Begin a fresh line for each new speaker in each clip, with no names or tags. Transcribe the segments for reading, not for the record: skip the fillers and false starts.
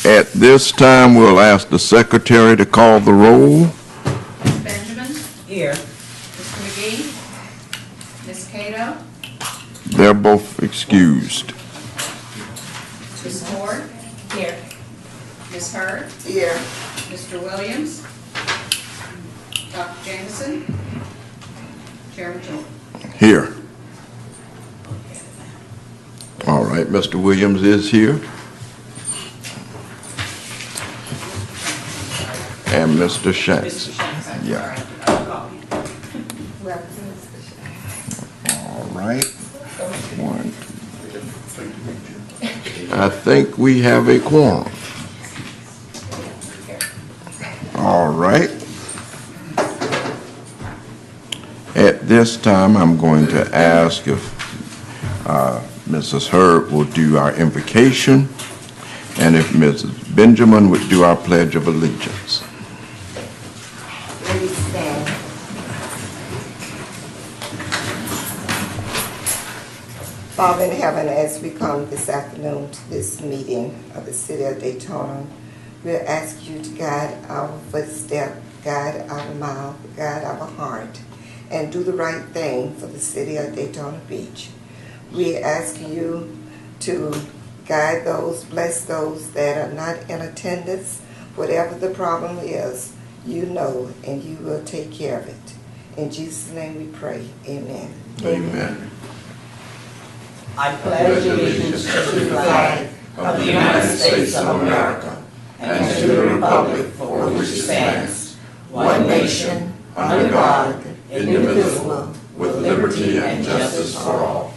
At this time, we'll ask the secretary to call the roll.
Benjamin?
Here.
Mr. McGee? Ms. Cato?
They're both excused.
Ms. Ford?
Here.
Ms. Hurd?
Here.
Mr. Williams? Dr. Jameson? Chairman Jordan?
Here. All right, Mr. Williams is here. And Mr. Shanks. Yeah. All right. One. I think we have a quorum. All right. At this time, I'm going to ask if Mrs. Hurd will do our invocation, and if Mrs. Benjamin would do our Pledge of Allegiance.
Please stand. Father in heaven, as we come this afternoon to this meeting of the City of Daytona, we ask you to guide our footstep, guide our mouth, guide our heart, and do the right thing for the City of Daytona Beach. We ask you to guide those, bless those that are not in attendance. Whatever the problem is, you know, and you will take care of it. In Jesus' name we pray. Amen.
Amen.
I pledge allegiance to the flag of the United States of America and to the republic for which it stands, one nation, under God, indivisible, with liberty and justice for all.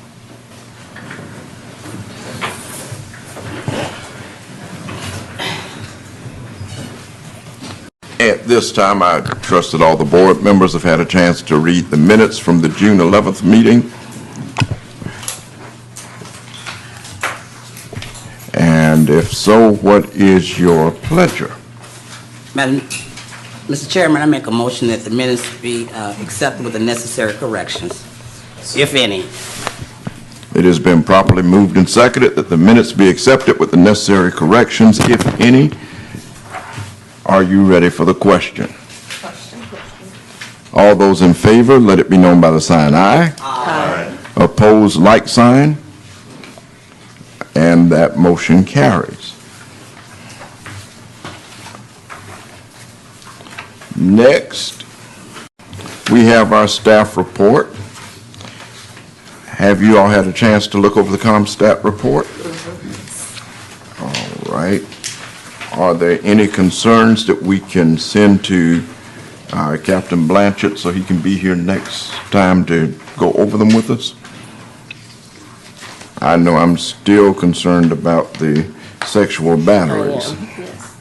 At this time, I trust that all the board members have had a chance to read the minutes from the June 11th meeting. And if so, what is your pleasure?
Mr. Chairman, I make a motion that the minutes be accepted with the necessary corrections, if any.
It has been properly moved and seconded that the minutes be accepted with the necessary corrections, if any. Are you ready for the question? All those in favor, let it be known by the sign aye.
Aye.
Opposed, like sign. And that motion carries. Next, we have our staff report. Have you all had a chance to look over the ComStat report? All right. Are there any concerns that we can send to Captain Blanchett so he can be here next time to go over them with us? I know I'm still concerned about the sexual batteries.
Yes.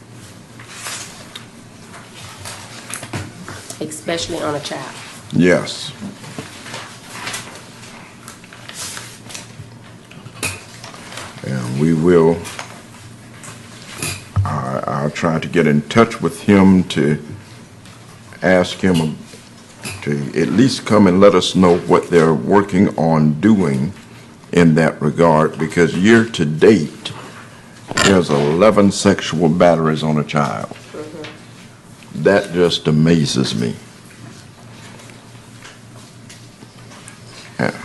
Especially on a child.
Yes. And we will, I'll try to get in touch with him to ask him to at least come and let us know what they're working on doing in that regard, because year to date, there's 11 sexual batteries on a child. That just amazes me. Yeah.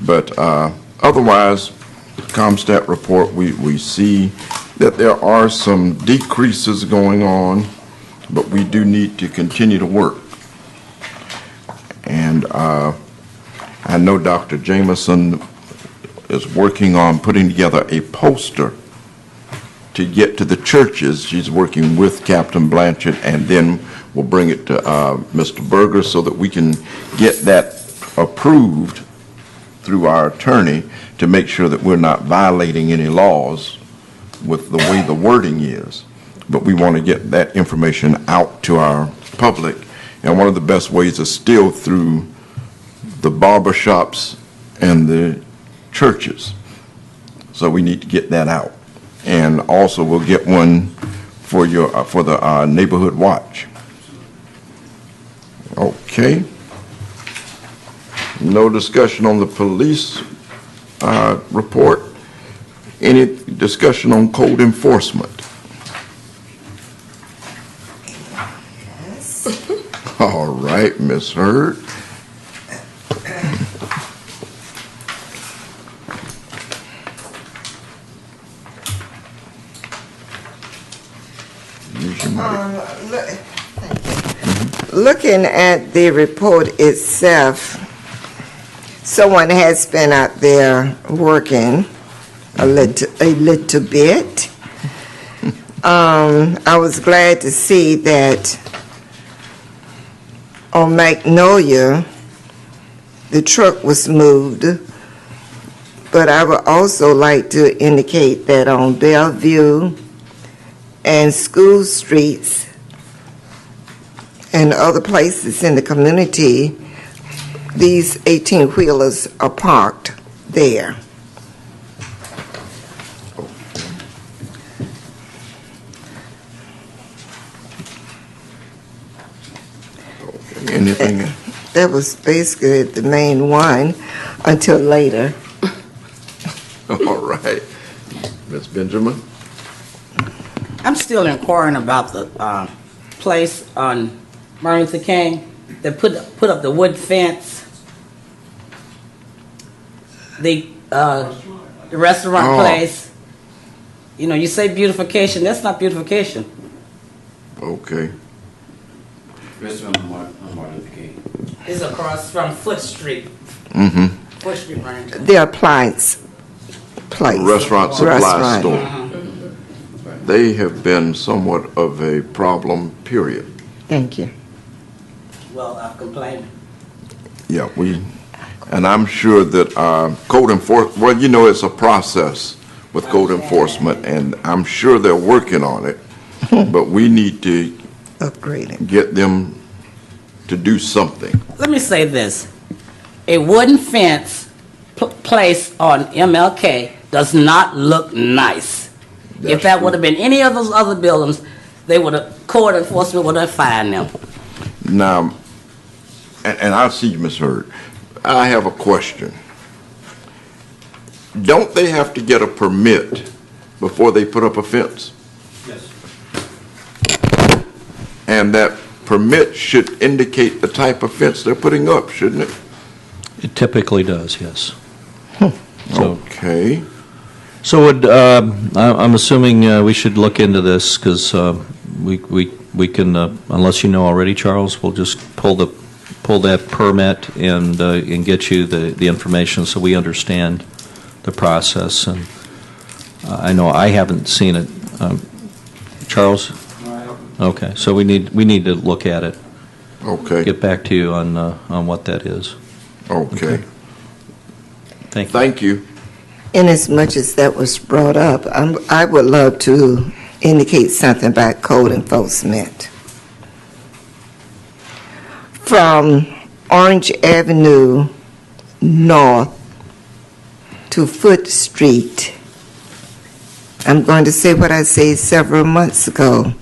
But otherwise, the ComStat report, we see that there are some decreases going on, but we do need to continue to work. And I know Dr. Jameson is working on putting together a poster to get to the churches. She's working with Captain Blanchett, and then we'll bring it to Mr. Berger so that we can get that approved through our attorney to make sure that we're not violating any laws with the way the wording is. But we want to get that information out to our public, and one of the best ways is still through the barber shops and the churches. So we need to get that out. And also we'll get one for your for the neighborhood watch. Okay. No discussion on the police report. Any discussion on code enforcement? All right, Ms. Hurd. Use your mic.
Looking at the report itself, someone has been out there working a little bit. I was glad to see that on Magnolia, the truck was moved, but I would also like to indicate that on Bellevue and School Streets and other places in the community, these 18-wheelers are parked there.
Anything?
That was basically the main one until later.
All right. Ms. Benjamin?
I'm still inquiring about the place on Martin Luther King that put up the wood fence. The restaurant
Oh.
place. You know, you say beautification. That's not beautification.
Okay.
Restaurant on Martin Luther King.
It's across from Foot Street.
Mm-hmm.
Foot Street, right?
The appliance place.
Restaurant supply
Restaurant.
store. They have been somewhat of a problem, period.
Thank you.
Well, I've complained.
Yeah, and I'm sure that code enforcement, well, you know, it's a process with code enforcement, and I'm sure they're working on it, but we need to
Upgrading.
get them to do something.
Let me say this. A wooden fence placed on MLK does not look nice.
That's
If that
true.
would have been any of those other buildings, they would have, code enforcement would have fined them.
Now, and I see you, Ms. Hurd. I have a question. Don't they have to get a permit before they put up a fence?
Yes.
And that permit should indicate the type of fence they're putting up, shouldn't it?
It typically does, yes. So,
Okay.
I'm assuming we should look into this because we can, unless you know already, Charles, we'll just pull that permit and get you the information so we understand the process. And I know I haven't seen it. Charles? Okay, so we need to look at it.
Okay.
Get back to you on what that is.
Okay.
Thank you.
Thank you.
Inasmuch as that was brought up, I would love to indicate something about code enforcement. From Orange Avenue north to Foot Street, I'm going to say what I said several months ago.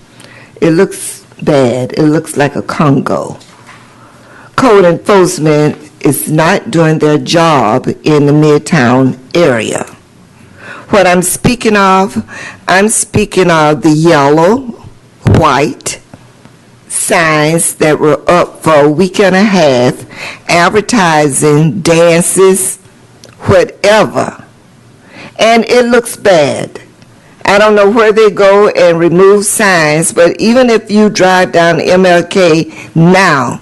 It looks bad. It looks like a Congo. Code enforcement is not doing their job in the Midtown area. What I'm speaking of the yellow, white signs that were up for a week and a half, advertising dances, whatever. And it looks bad. I don't know where they go and remove signs, but even if you drive down MLK now,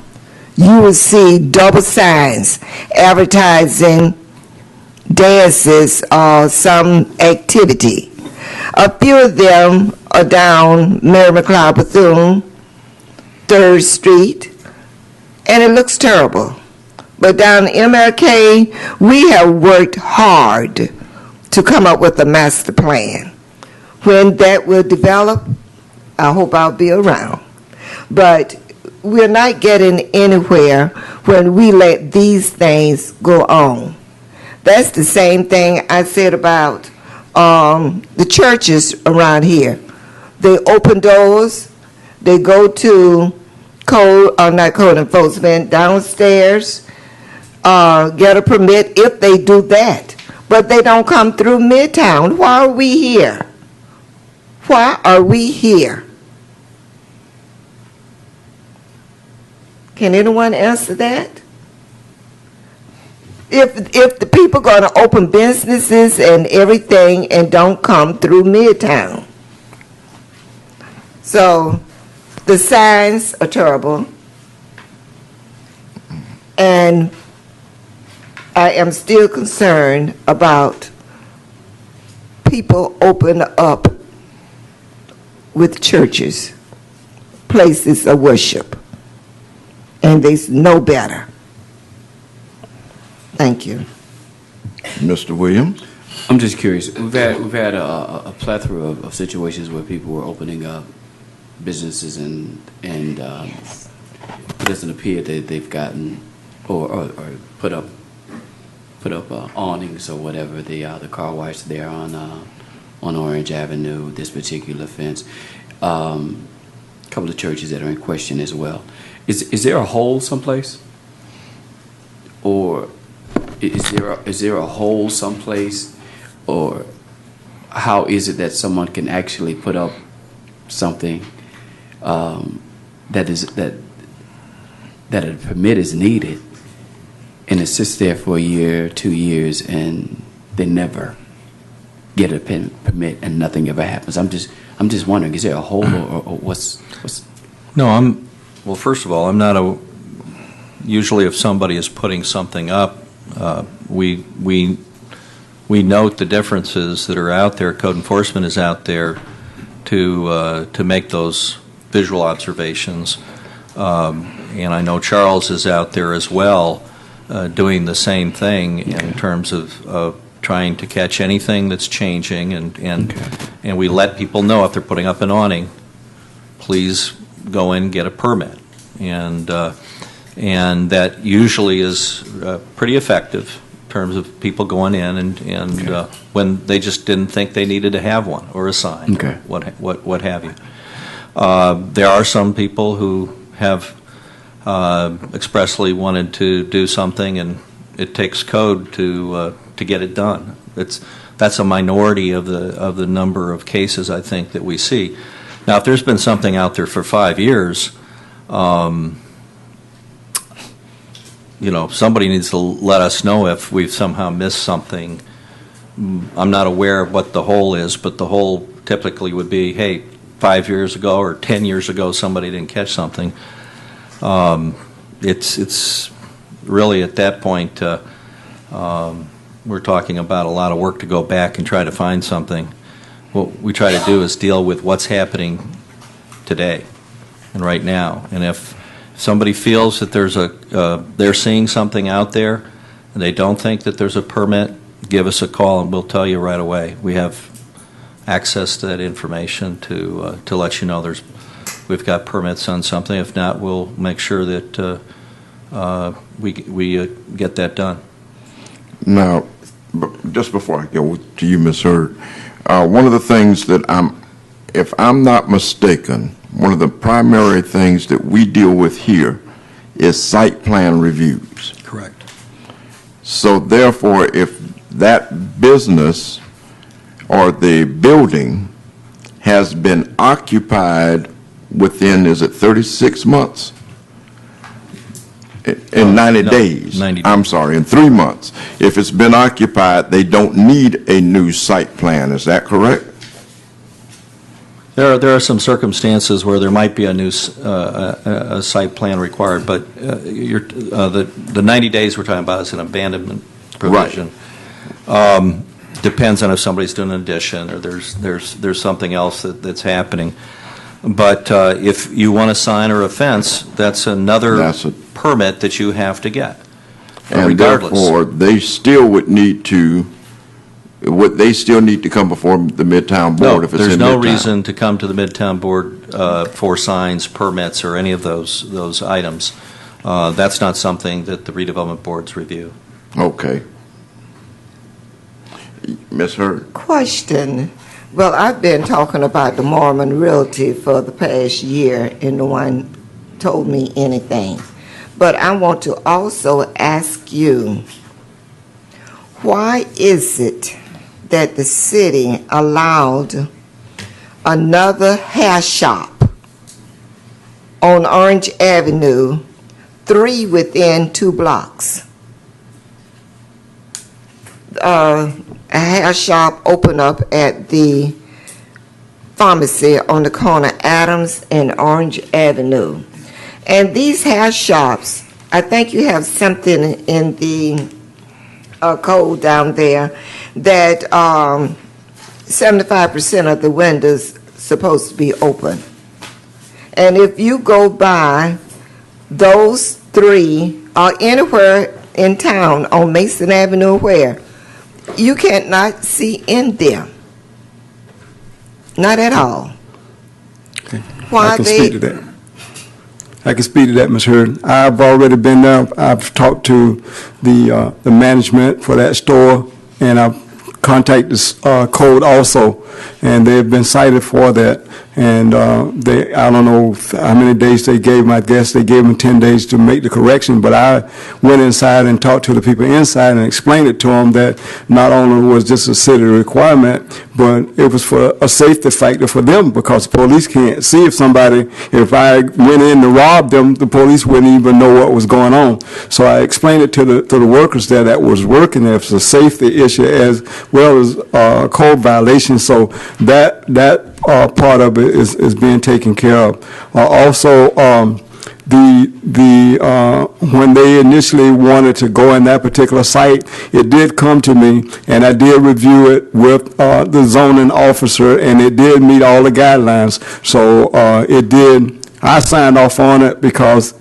you will see double signs advertising dances or some activity. A few of them are down Mary McLeod Bethune, 3rd Street, and it looks terrible. But down MLK, we have worked hard to come up with a master plan. When that will develop, I hope I'll be around. But we're not getting anywhere when we let these things go on. That's the same thing I said about the churches around here. They open doors, they go to not code enforcement, downstairs, get a permit if they do that. but they don't come through Midtown. Why are we here? Why are we here? Can anyone answer that? If the people going to open businesses and everything and don't come through Midtown. So the signs are terrible. And I am still concerned about people open up with churches, places of worship, and they know better. Thank you.
Mr. Williams?
I'm just curious. We've had a plethora of situations where people were opening up businesses and it doesn't appear that they've gotten or put up awnings or whatever. The car wash there on Orange Avenue. This particular fence. A couple of churches that are in question as well. Is there a hole someplace, or is there a hole someplace, or how is it that someone can actually put up something that a permit is needed, and it sits there for a year, 2 years, and they never get a permit and nothing ever happens? I'm just wondering, is there a hole or what's?
No, well, first of all, I'm not usually if somebody is putting something up, we note the differences that are out there. Code enforcement is out there to make those visual observations, and I know Charles is out there as well, doing the same thing in terms of trying to catch anything that's changing, and we let people know if they're putting up an awning, please go in and get a permit, and that usually is pretty effective in terms of people going in and when they just didn't think they needed to have one or a sign,
Okay.
what have you. There are some people who have expressly wanted to do something, and it takes code to get it done. That's a minority of the number of cases I think that we see. Now, if there's been something out there for 5 years, somebody needs to let us know if we've somehow missed something. I'm not aware of what the hole is, but the hole typically would be, hey, 5 years ago or 10 years ago somebody didn't catch something. It's really at that point we're talking about a lot of work to go back and try to find something. What we try to do is deal with what's happening today and right now. And if somebody feels that they're seeing something out there and they don't think that there's a permit, give us a call and we'll tell you right away. We have access to that information to let you know we've got permits on something. If not, we'll make sure that we get that done.
Now, just before I go to you, Ms. Hurd, one of the things that if I'm not mistaken, one of the primary things that we deal with here is site plan reviews.
Correct.
So therefore, if that business or the building has been occupied within, is it 36 months? In 90
no,
days.
90 days.
I'm sorry, in 3 months. If it's been occupied, they don't need a new site plan. Is that correct?
There are some circumstances where there might be a new a site plan required, but the 90 days we're talking about is an abandonment provision. Right. Depends on if somebody's doing an addition or there's something else that's happening. But if you want a sign or a fence, that's another permit that you have to get.
And
regardless.
Therefore, they still would need to. Would they still need to come before the Midtown Board if it's in Midtown?
There's no reason to come to the Midtown Board for signs, permits, or any of those items. That's not something that the redevelopment boards review.
Okay. Ms. Hurd?
Question. Well, I've been talking about the Mormon Realty for the past year, and no one told me anything. But I want to also ask you, why is it that the city allowed another hair shop on Orange Avenue, 3 within 2 blocks? A hair shop opened up at the pharmacy on the corner Adams and Orange Avenue. And these hair shops, I think you have something in the code down there that 75% of the windows supposed to be open. And if you go by those 3 or anywhere in town on Mason Avenue where you cannot see in there. Not at all.
Okay.
Why
I can
they-
speak to that. I can speak to that, Ms. Hurd. I've already been there. I've talked to the management for that store, and I've contacted code also, and they've been cited for that. And I don't know how many days they gave them. I guess they gave them 10 days to make the correction. But I went inside and talked to the people inside and explained it to them that not only was this a city requirement, but it was for a safety factor for them, because the police can't see if I went in to rob them, the police wouldn't even know what was going on. So I explained it to the workers there that was working there. It's a safety issue as well as code violation. So that part of it is being taken care of. Also, when they initially wanted to go in that particular site, it did come to me, and I did review it with the zoning officer, and it did meet all the guidelines. So it did. I signed off on it because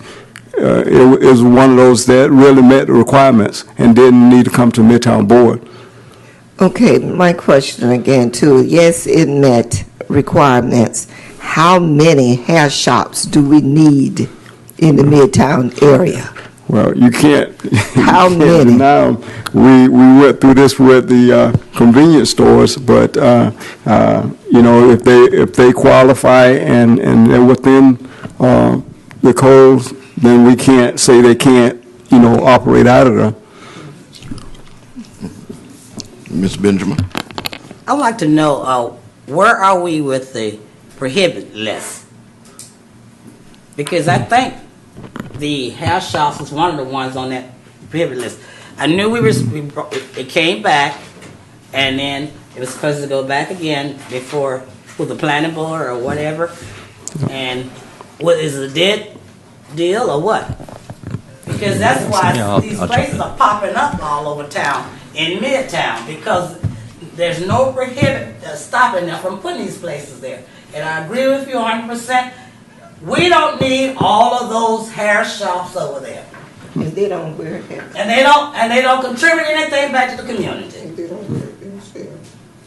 it was one of those that really met the requirements and didn't need to come to Midtown Board.
Okay, my question again too. Yes, it met requirements. How many hair shops do we need in the Midtown area?
Well, you can't.
How
you can't
many?
deny 'em. We went through this with the convenience stores, but if they qualify and they're within the codes, then we can't say they can't operate out of there.
Ms. Benjamin?
I would like to know, where are we with the prohibit list? Because I think the hair shops was one of the ones on that prohibit list. I knew it came back, and then it was supposed to go back again before with the planning board or whatever. And what is it, a dead deal or what? Because that's why these places are popping up all over town in Midtown, because there's no prohibit stopping them from putting these places there. And I agree with you 100%. We don't need all of those hair shops over there.
And they don't wear hair.
And they don't contribute anything back to the community.
They don't wear hair.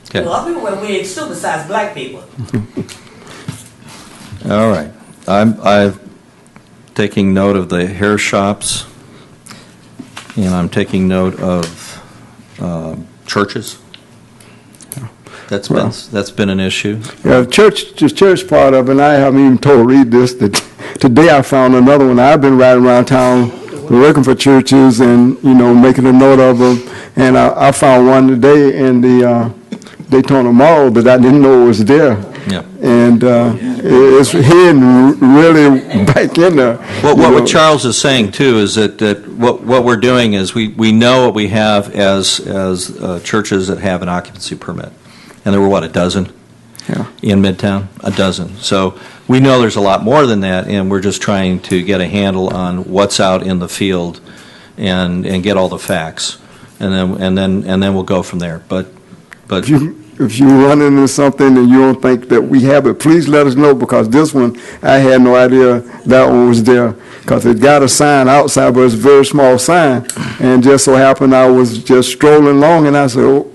Okay.
Well, people wear wigs too, besides black people.
All right. I'm taking note of the hair shops, and I'm taking note of churches. That's been an issue.
Yeah, the church part of it, and I haven't even told Reed this, that today I found another one. I've been riding around town looking for churches and, making a note of them, and I found one today in the Daytona Mall that I didn't know was there.
Yeah.
And it's hidden really back in there.
What Charles is saying too is that what we're doing is we know what we have as churches that have an occupancy permit, and there were a dozen in Midtown, a dozen. So we know there's a lot more than that, and we're just trying to get a handle on what's out in the field and get all the facts, and then we'll go from there. But
if you run into something and you don't think that we have it, please let us know, because this one, I had no idea that one was there, because it got a sign outside, but it's a very small sign, and just so happened I was just strolling along, and I said,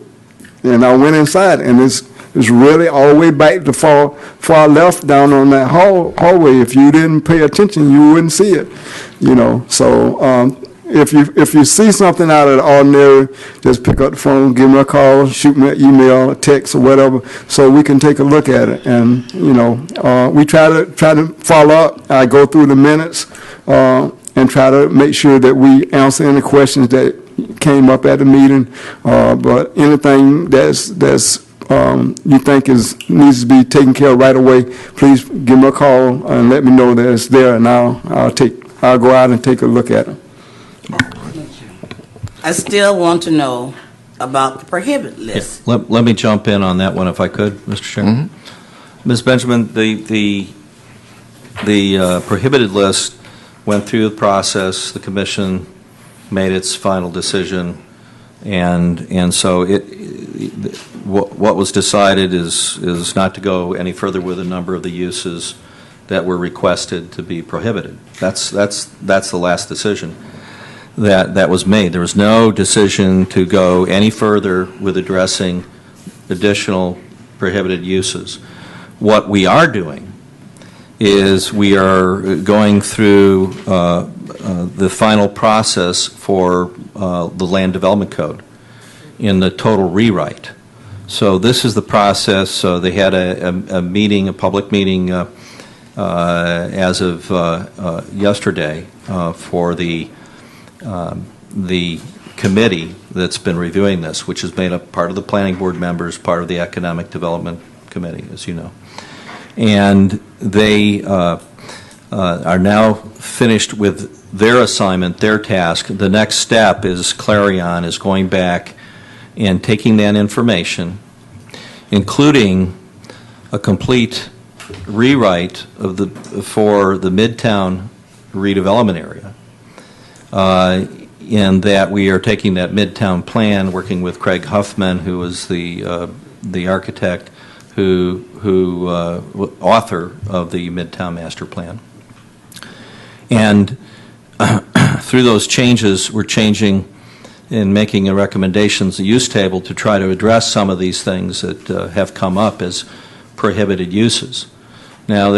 and I went inside, and it's really all the way back to far left down on that hallway. If you didn't pay attention, you wouldn't see it, So if you see something out of the ordinary, just pick up the phone, give me a call, shoot me an email, a text, or whatever, so we can take a look at it. And we try to follow up. I go through the minutes and try to make sure that we answer any questions that came up at the meeting, but anything that's you think needs to be taken care of right away, please give me a call and let me know that it's there, and I'll go out and take a look at it.
I still want to know about the prohibit list.
Let me jump in on that one if I could, Mr. Chairman. Ms. Benjamin, the prohibited list went through the process. The commission made its final decision, and so what was decided is not to go any further with a number of the uses that were requested to be prohibited. That's the last decision that was made. There was no decision to go any further with addressing additional prohibited uses. What we are doing is we are going through the final process for the Land Development Code in the total rewrite. So this is the process. They had a meeting, a public meeting as of yesterday for the committee that's been reviewing this, which is made up part of the planning board members, part of the economic development committee, as you know. And they are now finished with their assignment, their task. The next step is Clarion is going back and taking that information, including a complete rewrite for the Midtown redevelopment area. In that we are taking that Midtown plan, working with Craig Huffman, who was the architect, who author of the Midtown Master Plan. And through those changes, we're changing and making recommendations, the use table, to try to address some of these things that have come up as prohibited uses. Now,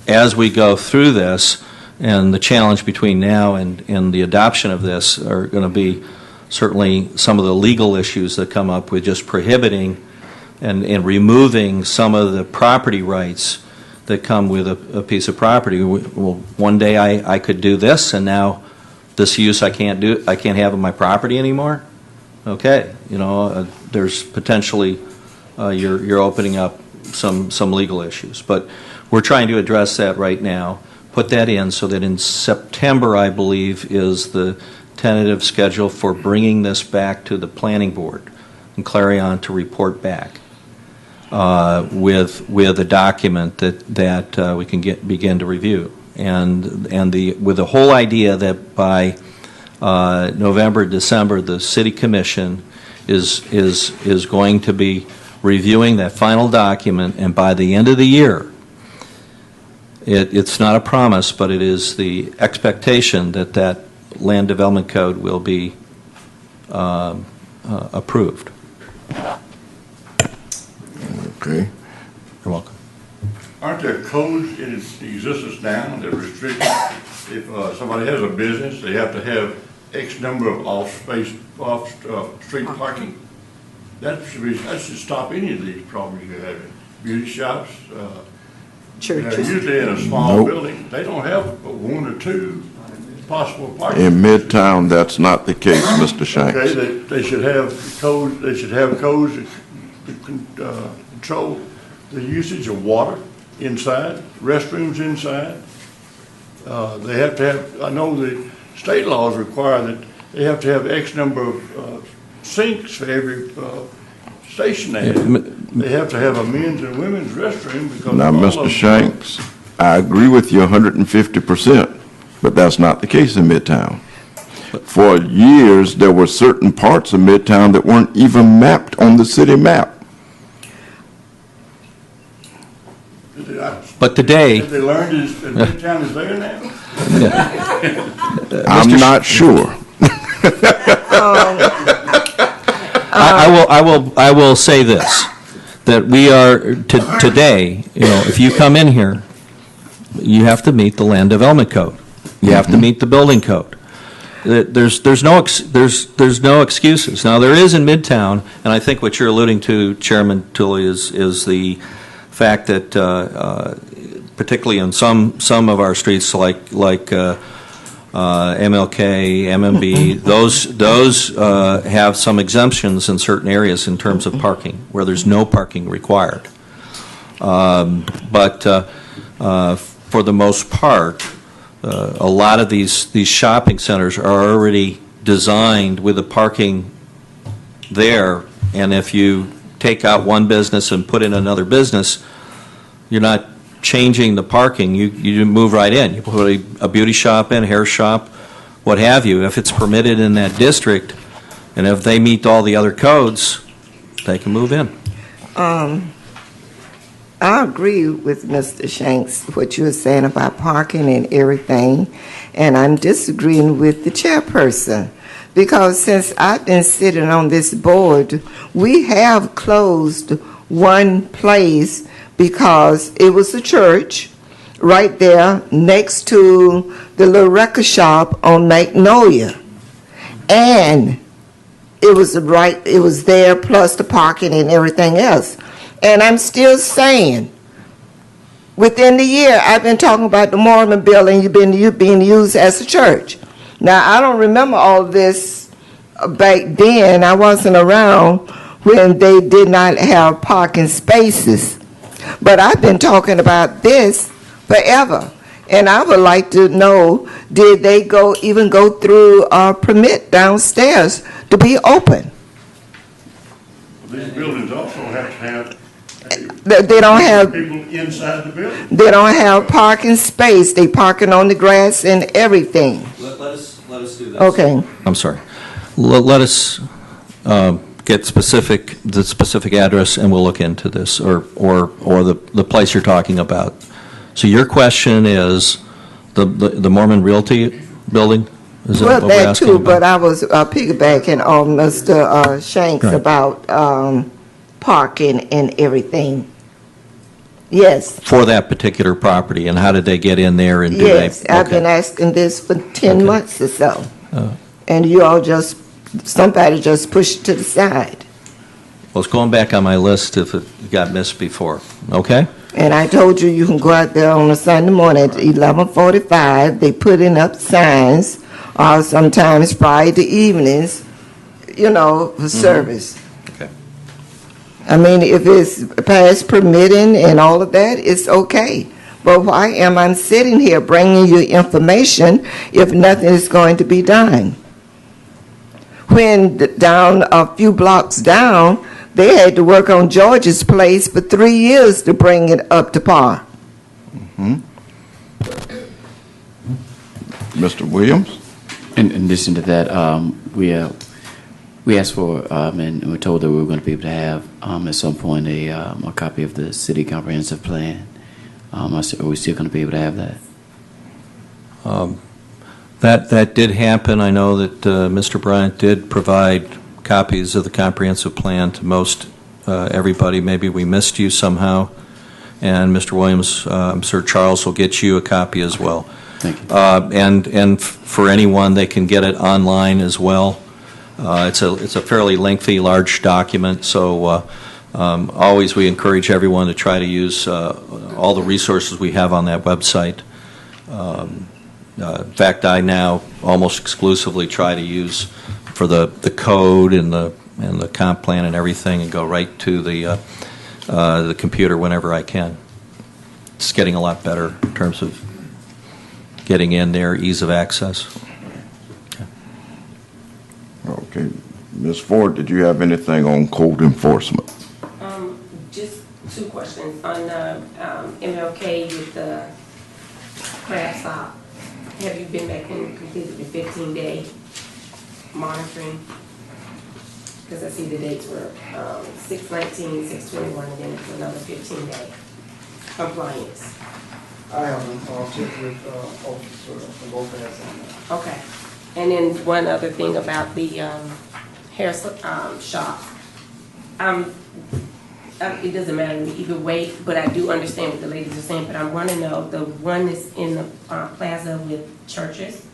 as we go through this, and the challenge between now and the adoption of this are going to be certainly some of the legal issues that come up with just prohibiting and removing some of the property rights that come with a piece of property. Well, one day I could do this, and now this use I can't have on my property anymore. Okay, there's potentially you're opening up some legal issues, but we're trying to address that right now. Put that in so that in September, I believe, is the tentative schedule for bringing this back to the planning board and Clarion to report back with a document that we can begin to review, and with the whole idea that by November, December, the City Commission is going to be reviewing that final document, and by the end of the year, it's not a promise, but it is the expectation that Land Development Code will be approved.
Okay.
You're welcome.
Aren't there codes in existence now that restrict if somebody has a business, they have to have X number of off-street parking? That should stop any of these problems you're having. Beauty shops,
Churches.
usually in a small
Nope.
building, they don't have but one or two possible parking.
In Midtown, that's not the case, Mr. Shanks.
Okay, they should have codes. They should have codes that control the usage of water inside, restrooms inside. They have to have. I know the state laws require that they have to have X number of sinks for every station they have. They have to have a men's and women's restroom because.
Now,
all of
Mr.
them-
Shanks, I agree with you 150%, but that's not the case in Midtown. For years, there were certain parts of Midtown that weren't even mapped on the city map.
But today,
Have they learned that Midtown is there now?
I'm not sure.
I will say this, that we are today. If you come in here, you have to meet the Land Development Code. You have to meet the Building Code. There's no excuses. Now there is in Midtown, and I think what you're alluding to, Chairman Tully, is the fact that particularly in some of our streets, like MLK, MMB, those have some exemptions in certain areas in terms of parking, where there's no parking required. But for the most part, a lot of these shopping centers are already designed with the parking there, and if you take out one business and put in another business, you're not changing the parking. You move right in. You put a beauty shop in, hair shop, what have you. If it's permitted in that district, and if they meet all the other codes, they can move in.
I agree with Mr. Shanks, what you were saying about parking and everything, and I'm disagreeing with the chairperson, because since I've been sitting on this board, we have closed one place because it was a church right there next to the little record shop on Magnolia, and it was there plus the parking and everything else. And I'm still saying, within the year, I've been talking about the Mormon building being used as a church. Now, I don't remember all this back then. I wasn't around when they did not have parking spaces. But I've been talking about this forever. And I would like to know, did they even go through a permit downstairs to be open?
These buildings also have to have
They don't have
people inside the building.
They don't have parking space. They parking on the grass and everything.
Let us do this.
Okay.
I'm sorry. Let us get the specific address, and we'll look into this, or the place you're talking about. So your question is the Mormon Realty building? Is
Well,
what we're
that
asking
too,
about?
but I was piggybacking on Mr. Shanks
Right.
about parking and everything. Yes.
For that particular property, and how did they get in there, and do they?
Yes, I've been asking this for 10
Okay.
months or so.
Oh.
And somebody just pushed it to the side.
Well, it's going back on my list if it got missed before, okay?
And I told you can go out there on a Sunday morning at 11:45. They putting up signs, or sometimes Friday evenings, for service.
Okay.
I mean, if it's past permitting and all of that, it's okay. But why am I sitting here bringing you information if nothing is going to be done? When down a few blocks down, they had to work on George's place for 3 years to bring it up to par.
Mr. Williams?
In addition to that, we asked for, and we're told that we were going to be able to have, at some point, a copy of the city comprehensive plan. Are we still going to be able to have that?
That did happen. I know that Mr. Bryant did provide copies of the comprehensive plan to most everybody. Maybe we missed you somehow. And Mr. Williams, I'm sure Charles will get you a copy as well.
Thank you.
And for anyone, they can get it online as well. It's a fairly lengthy, large document, so always we encourage everyone to try to use all the resources we have on that website. In fact, I now almost exclusively try to use for the code and the comp plan and everything, and go right to the computer whenever I can. It's getting a lot better in terms of getting in there, ease of access.
Okay. Ms. Ford, did you have anything on code enforcement?
Just two questions. On the MLK with the crab stop, have you been back and completed the 15-day monitoring? Because I see the dates were 6/19, 6/21, and then it's another 15-day compliance.
I haven't checked with officer Lopez on that.
Okay. And then one other thing about the hair shop. It doesn't matter to me either way, but I do understand what the ladies are saying. But I want to know the one that's in the plaza with churches,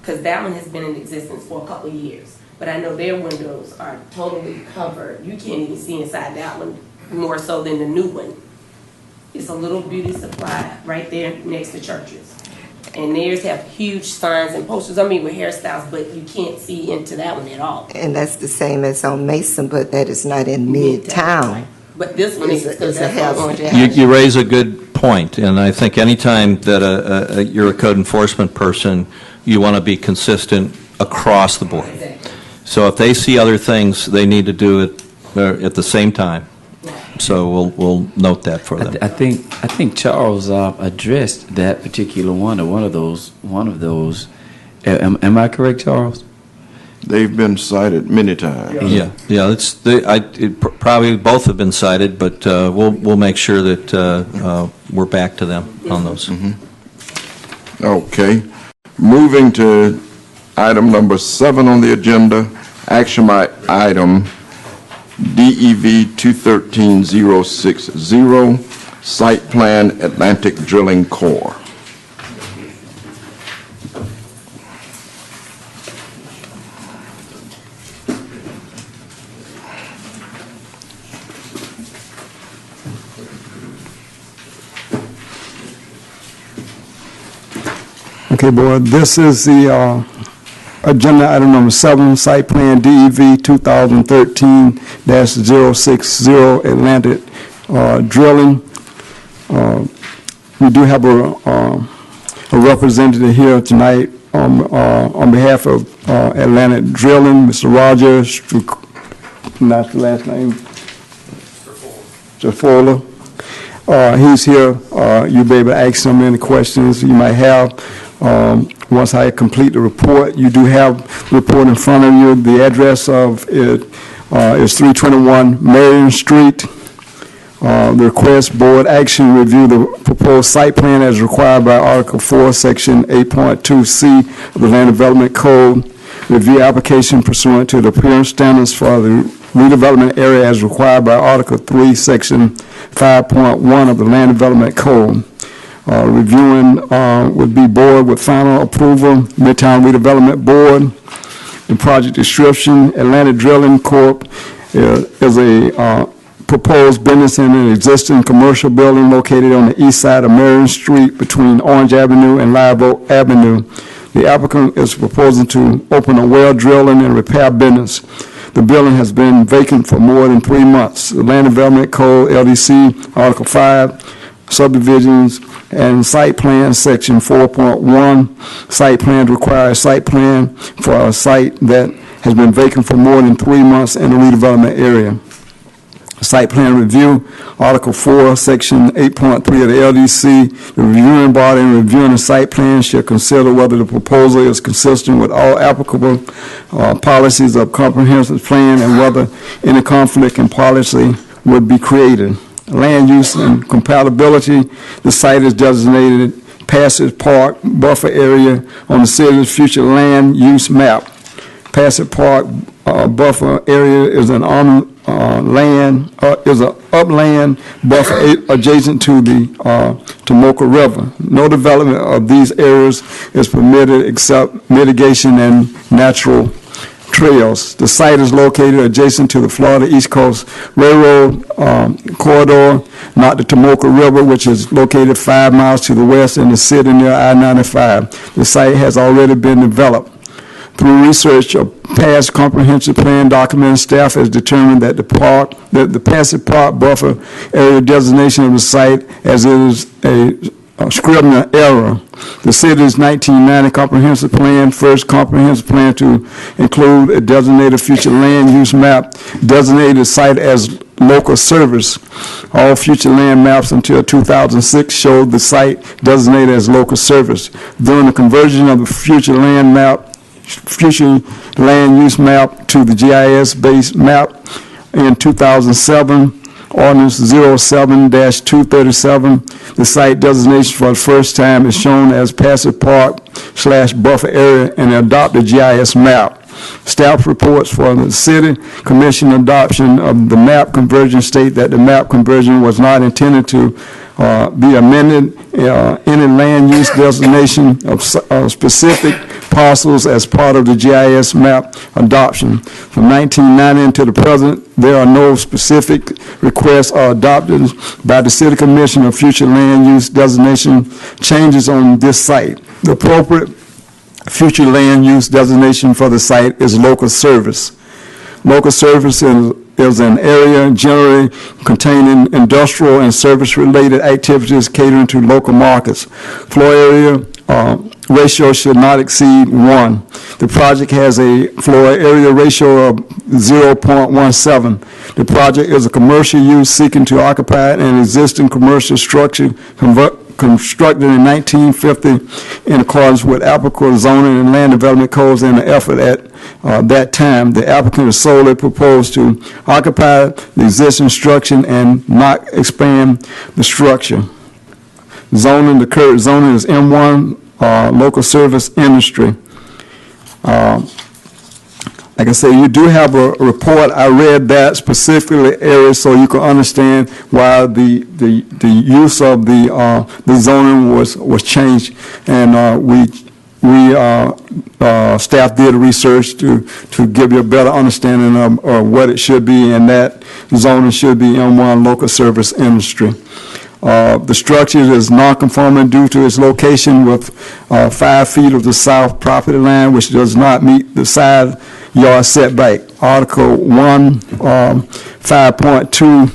because that one has been in existence for a couple of years. But I know their windows are totally covered. You can't even see inside that one, more so than the new one. It's a little beauty supply right there next to churches. And theirs have huge signs and posters, I mean, with hairstyles, but you can't see into that one at all.
And that's the same as on Mason, but that is not in Midtown.
But this one is,
It's
because
a
that's
house.
on Orange
You,
Avenue.
you raise a good point, and I think anytime that you're a code enforcement person, you want to be consistent across the board. So if they see other things, they need to do it at the same time. So we'll note that for them.
I think Charles addressed that particular one, or one of those. Am I correct, Charles?
They've been cited many times.
Yeah, probably both have been cited, but we'll make sure that we're back to them on those.
Okay. Moving to item number 7 on the agenda, action item DEV 213060, Site Plan Atlantic Drilling Corps.
Okay, board, this is the agenda item number 7, Site Plan DEV 2013-060 Atlantic Drilling. We do have a representative here tonight on behalf of Atlantic Drilling, Mr. Roger, not the last name, Mr. Fuller. He's here. You'll be able to ask him any questions you might have. Once I complete the report, you do have the report in front of you. The address of it is 321 Marion Street. The request board action review the proposed site plan as required by Article 4, Section 8.2C of the Land Development Code. Review application pursuant to the appearance standards for the redevelopment area as required by Article 3, Section 5.1 of the Land Development Code. Reviewing would be board with final approval, Midtown Redevelopment Board. The project description, Atlantic Drilling Corp. is a proposed business in an existing commercial building located on the east side of Marion Street between Orange Avenue and Live Oak Avenue. The applicant is proposing to open a well drilling and repair business. The building has been vacant for more than 3 months. The Land Development Code, LDC, Article 5, subdivisions and site plan, Section 4.1. Site plans require a site plan for a site that has been vacant for more than 3 months in the redevelopment area. Site plan review, Article 4, Section 8.3 of the LDC. The reviewing body in reviewing the site plan shall consider whether the proposal is consistent with all applicable policies of comprehensive plan and whether any conflict in policy would be created. Land use and compatibility, the site is designated Passage Park buffer area on the city's future land use map. Passage Park buffer area is an upland buffer adjacent to the Tomoka River. No development of these areas is permitted except mitigation and natural trails. The site is located adjacent to the Florida East Coast Railroad corridor, not the Tomoka River, which is located 5 miles to the west in the city near I-95. The site has already been developed. Through research of past comprehensive plan documents, staff has determined that the Passage Park buffer area designation of the site as it is a Scribner error. The city's 1990 comprehensive plan, first comprehensive plan to include a designated future land use map, designated the site as local service. All future land maps until 2006 showed the site designated as local service. During the conversion of the future land use map to the GIS-based map in 2007, Ordinance 07-237, the site designation for the first time is shown as Passage Park/buffer area in the adopted GIS map. Staff reports for the City Commission adoption of the map conversion state that the map conversion was not intended to be amended. Any land use designation of specific parcels as part of the GIS map adoption. From 1990 until the present, there are no specific requests or adopted by the City Commission of future land use designation changes on this site. The appropriate future land use designation for the site is local service. Local service is an area generally containing industrial and service-related activities catering to local markets. Floor area ratio should not exceed 1. The project has a floor area ratio of 0.17. The project is a commercial use seeking to occupy an existing commercial structure constructed in 1950 in accordance with applicable zoning and land development codes. In the effort at that time, the applicant is solely proposed to occupy the existing structure and not expand the structure. Zoning, the current zoning is M1, local service industry. Like I say, you do have a report. I read that specifically area so you can understand why the use of the zoning was changed, and staff did research to give you a better understanding of what it should be, and that zoning should be M1 local service industry. The structure is non-conforming due to its location with 5 feet of the south property line, which does not meet the side yard setback. Article 1, 5.2,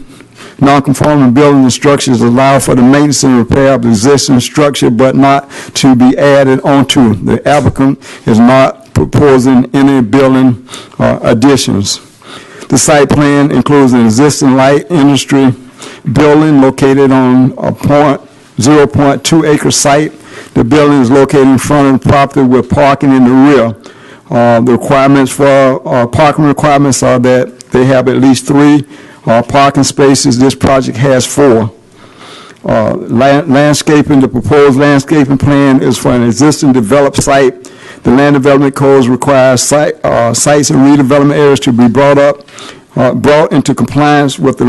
non-conforming buildings and structures allow for the maintenance and repair of the existing structure, but not to be added onto. The applicant is not proposing any building additions. The site plan includes an existing light industry building located on a 0.2 acre site. The building is located in front of the property with parking in the rear. The requirements for parking requirements are that they have at least 3 parking spaces. This project has 4. Landscaping, the proposed landscaping plan is for an existing developed site. The land development codes require sites and redevelopment areas to be brought into compliance with the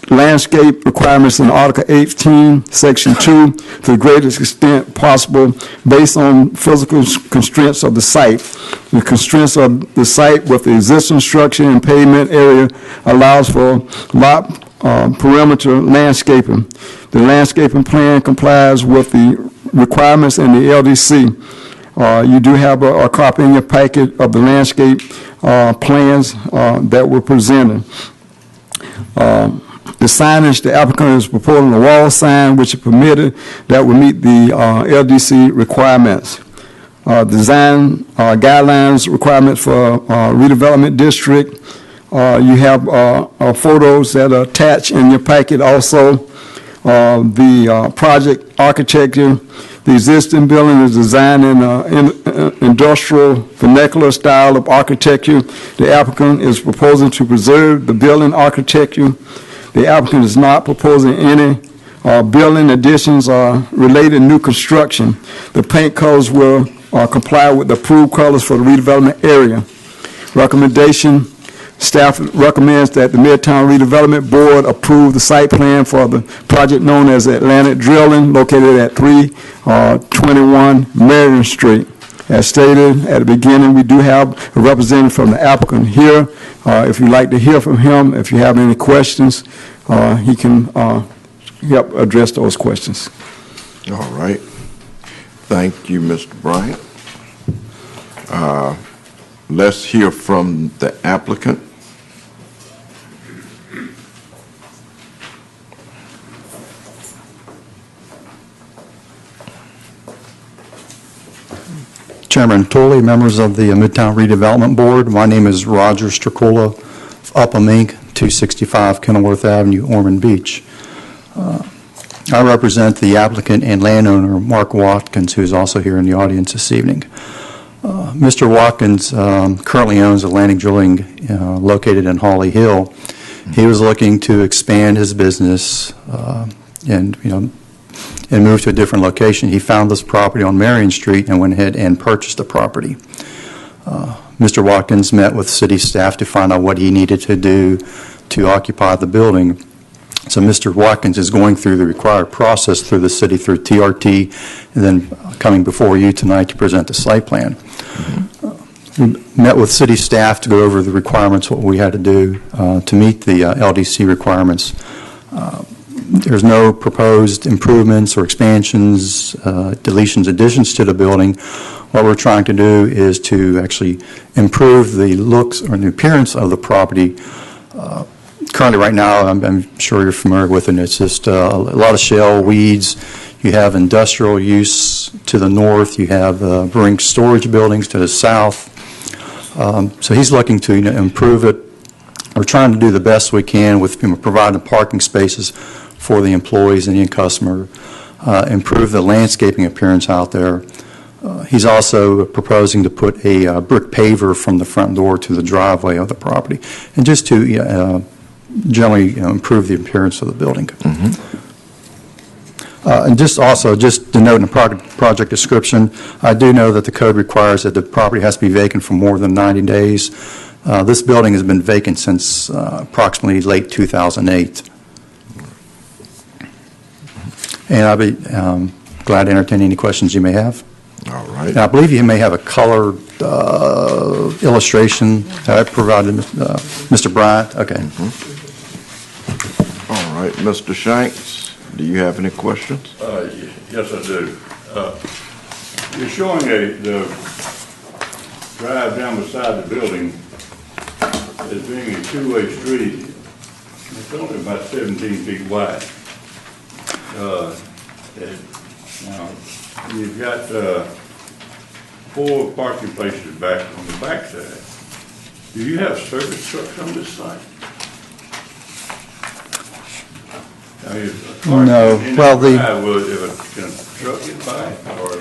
landscape requirements in Article 18, Section 2, to the greatest extent possible based on physical constraints of the site. The constraints of the site with the existing structure and pavement area allows for lot perimeter landscaping. The landscaping plan complies with the requirements in the LDC. You do have a copy in your packet of the landscape plans that were presented. The signage, the applicant is proposing a wall sign which is permitted that will meet the LDC requirements. Design guidelines, requirements for redevelopment district. You have photos that are attached in your packet also. The project architecture. The existing building is designed in industrial vernacular style of architecture. The applicant is proposing to preserve the building architecture. The applicant is not proposing any building additions or related new construction. The paint colors will comply with the approved colors for the redevelopment area. Recommendation. Staff recommends that the Midtown Redevelopment Board approve the site plan for the project known as Atlantic Drilling, located at 321 Marion Street. As stated at the beginning, we do have a representative from the applicant here. If you'd like to hear from him, if you have any questions, he can help address those questions.
All right. Thank you, Mr. Bryant. Let's hear from the applicant.
Chairman Tooley, members of the Midtown Redevelopment Board, my name is Roger Stracula of Upham Inc., 265 Kenilworth Avenue, Ormond Beach. I represent the applicant and landowner, Mark Watkins, who is also here in the audience this evening. Mr. Watkins currently owns Atlantic Drilling located in Hawley Hill. He was looking to expand his business and move to a different location. He found this property on Marion Street and went ahead and purchased the property. Mr. Watkins met with city staff to find out what he needed to do to occupy the building. So Mr. Watkins is going through the required process through the city, through TRT, and then coming before you tonight to present the site plan. We met with city staff to go over the requirements, what we had to do to meet the LDC requirements. There's no proposed improvements or expansions, deletions, additions to the building. What we're trying to do is to actually improve the looks or the appearance of the property. Currently, right now, I'm sure you're familiar with it, it's just a lot of shale, weeds. You have industrial use to the north. You have Brink storage buildings to the south. So he's looking to improve it. We're trying to do the best we can with providing parking spaces for the employees and the end customer, improve the landscaping appearance out there. He's also proposing to put a brick paver from the front door to the driveway of the property, and just to generally improve the appearance of the building. And just to note in the project description, I do know that the code requires that the property has to be vacant for more than 90 days. This building has been vacant since approximately late 2008. And I'll be glad to entertain any questions you may have.
All right.
And I believe you may have a colored illustration that I provided Mr. Bryant. Okay.
All right, Mr. Shanks, do you have any questions?
Yes, I do. You're showing the drive down beside the building as being a two-way street. It's only about 17 feet wide. Now, you've got 4 parking places back on the backside. Do you have service trucks on this site? I mean,
No. Well,
if can a truck get by, or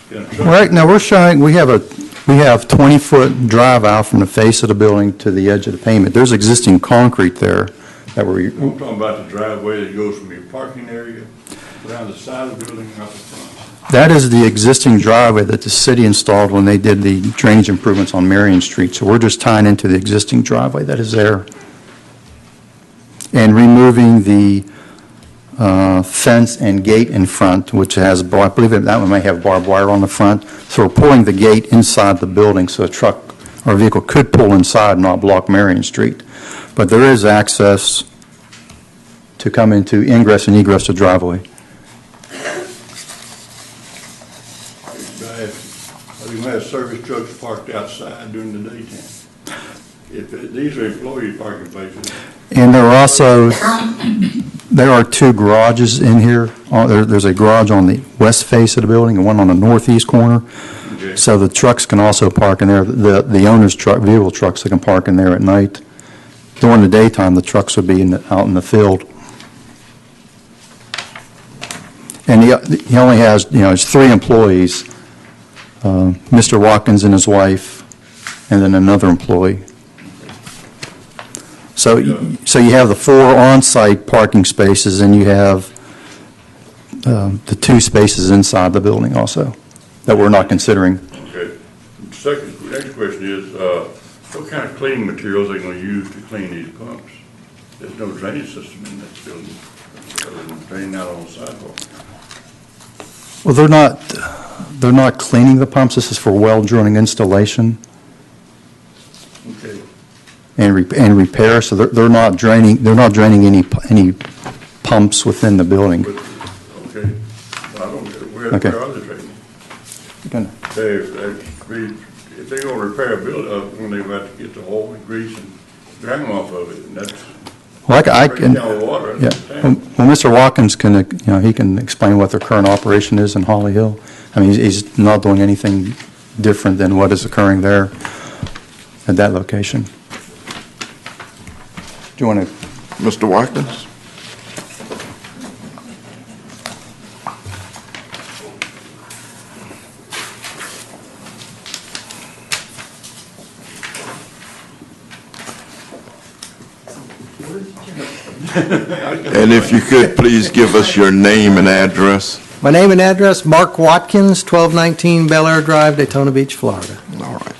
can a truck?
Right now, we're showing, we have 20-foot drive out from the face of the building to the edge of the pavement. There's existing concrete there that we're,
I'm talking about the driveway that goes from your parking area around the side of the building and out the front.
that is the existing driveway that the city installed when they did the drainage improvements on Marion Street. So we're just tying into the existing driveway that is there and removing the fence and gate in front, which has, I believe that one may have barbed wire on the front. So we're pulling the gate inside the building so a truck or a vehicle could pull inside and not block Marion Street. But there is access to come into ingress and egress to driveway.
You have service trucks parked outside during the daytime. These are employee parking places.
And there are 2 garages in here. There's a garage on the west face of the building and one on the northeast corner.
Okay.
So the trucks can also park in there. The owner's vehicle trucks, they can park in there at night. During the daytime, the trucks would be out in the field. And he only has, it's 3 employees, Mr. Watkins and his wife, and then another employee. So you have the 4 on-site parking spaces, and you have the 2 spaces inside the building also that we're not considering.
Okay. Next question is, what kind of cleaning materials are they going to use to clean these pumps? There's no drainage system in that building other than draining out on the sidewalk.
Well, they're not cleaning the pumps. This is for well drilling installation
Okay.
and repair. So they're not draining any pumps within the building.
But, okay. I don't know. Where
Okay.
are they draining? If they're going to repair a building, when they're about to get the oil and grease and grime off of it, and that's
Well, I
breaking
can.
down the water.
Yeah. Well, Mr. Watkins can, he can explain what their current operation is in Holly Hill. I mean, he's not doing anything different than what is occurring there at that location. Do you want to?
Mr. Watkins? And if you could, please give us your name and address.
My name and address, Mark Watkins, 1219 Bel Air Drive, Daytona Beach, Florida.
All right.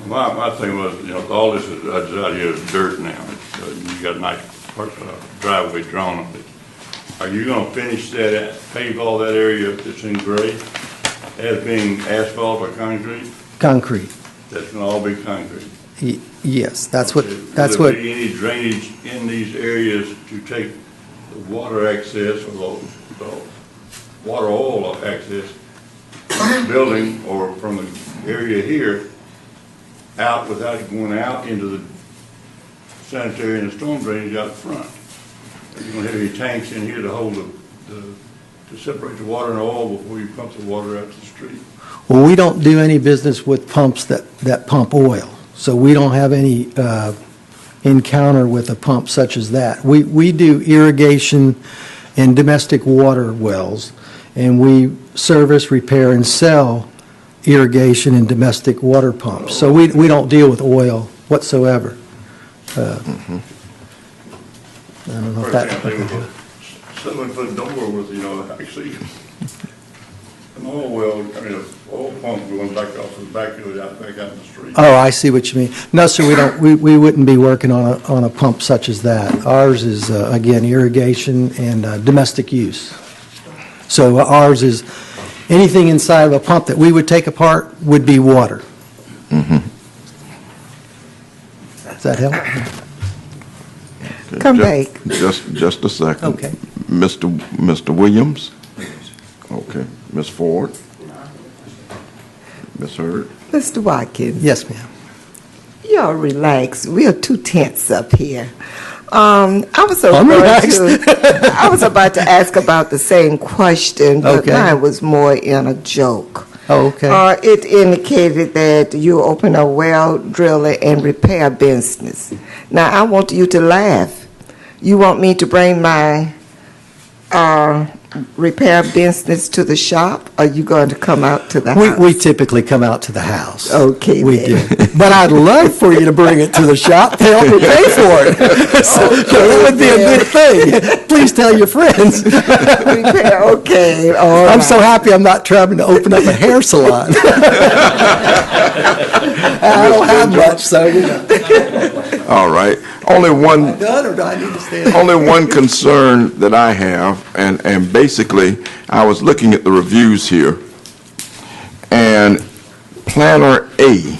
My thing was, all this is out here is dirt now. You got a nice driveway drawn on it. Are you going to finish that, pave all that area that's in gray as being asphalt or concrete?
Concrete.
That's going to all be concrete?
Yes, that's what,
Will there be any drainage in these areas to take the water access or the water oil access building or from the area here out without it going out into the sanitary and the storm drainage out front. You're gonna have any tanks in here to hold to separate the water and oil before you pump the water out to the street.
Well, we don't do any business with pumps that pump oil, so we don't have any encounter with a pump such as that. We do irrigation and domestic water wells, and we service, repair, and sell irrigation and domestic water pumps. So we don't deal with oil whatsoever. I don't know if that...
For example, 7-foot door with, actually, an oil well, oil pump going back off the back of it, back out in the street.
Oh, I see what you mean. No, sir, we don't. We wouldn't be working on a pump such as that. Ours is, again, irrigation and domestic use. So ours is, anything inside of a pump that we would take apart would be water. Does that help?
Come back.
Just a second.
Okay.
Mr. Williams? Okay. Ms. Ford? Ms. Hurd?
Mr. Watkins.
Yes, ma'am.
Y'all relax. We are 2 tenths up here. I was about to ask about the same question, but
Okay.
mine was more in a joke.
Oh, okay.
It indicated that you open a well driller and repair business. Now, I want you to laugh. You want me to bring my repair business to the shop? Or are you going to come out to the house?
We typically come out to the house.
Okay,
We
then.
do. But I'd love for you to bring it to the shop to help me pay for it. So it would be a good thing. Please tell your friends.
Repair, okay, all
I'm
right.
so happy I'm not trying to open up a hair salon. I don't have much, so,
All right. Only one,
Done, or do I need to stand?
only one concern that I have, and basically, I was looking at the reviews here, and Planner A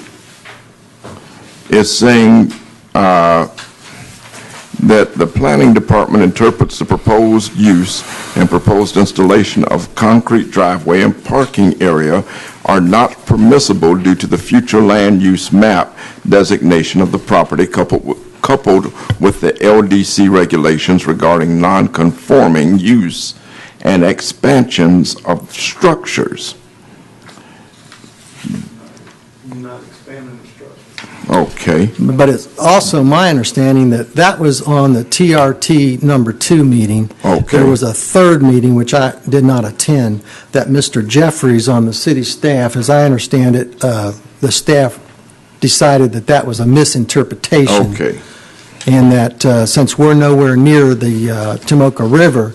is saying that the planning department interprets the proposed use and proposed installation of concrete driveway and parking area are not permissible due to the future land use map designation of the property coupled with the LDC regulations regarding non-conforming use and expansions of structures.
Not expanding the structure.
Okay.
But it's also my understanding that that was on the TRT number 2 meeting.
Okay.
There was a third meeting, which I did not attend, that Mr. Jeffries on the city staff, as I understand it, the staff decided that that was a misinterpretation.
Okay.
And that since we're nowhere near the Tomoka River,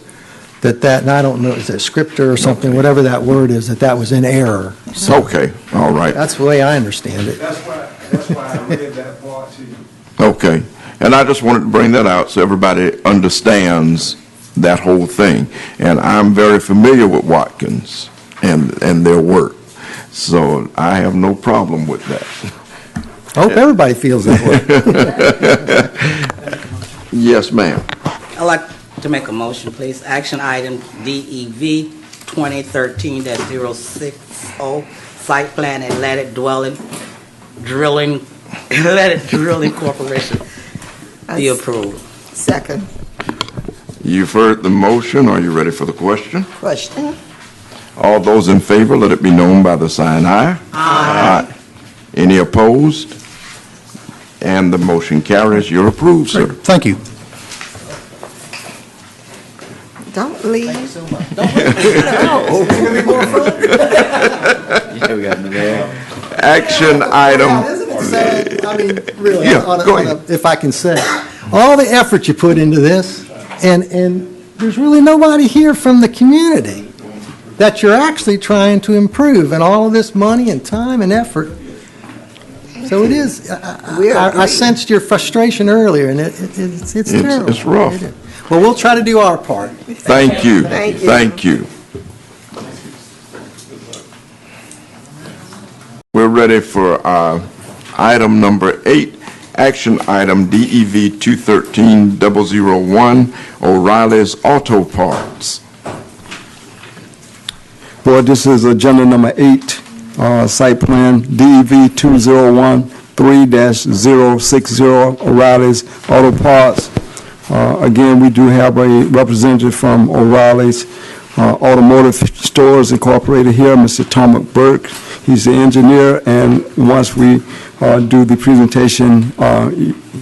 that, and I don't know, is it scripter or something, whatever that word is, that was in error. So
Okay. All right.
that's the way I understand it.
That's why I read that part to you.
Okay. And I just wanted to bring that out so everybody understands that whole thing. And I'm very familiar with Watkins and their work. So I have no problem with that.
I hope everybody feels that way.
Yes, ma'am.
I'd like to make a motion, please. Action item DEV 2013-060, site plan and let it drilling corporation be approved.
Second
You've heard the motion. Are you ready for the question?
question.
All those in favor, let it be known by the sign aye. Aye. Any opposed? And the motion carries. You're approved, sir.
Thank you.
Don't leave.
Yeah, we got there.
Action item.
Isn't it sad? I mean, really,
Yeah, go ahead.
if I can say, all the effort you put into this, and there's really nobody here from the community that you're actually trying to improve, and all of this money and time and effort. So it is, I sensed your frustration earlier, and it's terrible.
It's rough.
It is. Well, we'll try to do our part.
Thank you.
Thank you.
Thank you. We're ready for item number 8, Action item DEV 213-001, O'Reilly's Auto Parts.
Board, this is agenda number 8, site plan DEV 2013-060, O'Reilly's Auto Parts. Again, we do have a representative from O'Reilly's Automotive Stores Incorporated here, Mr. Tom McBurk. He's the engineer, and once we do the presentation,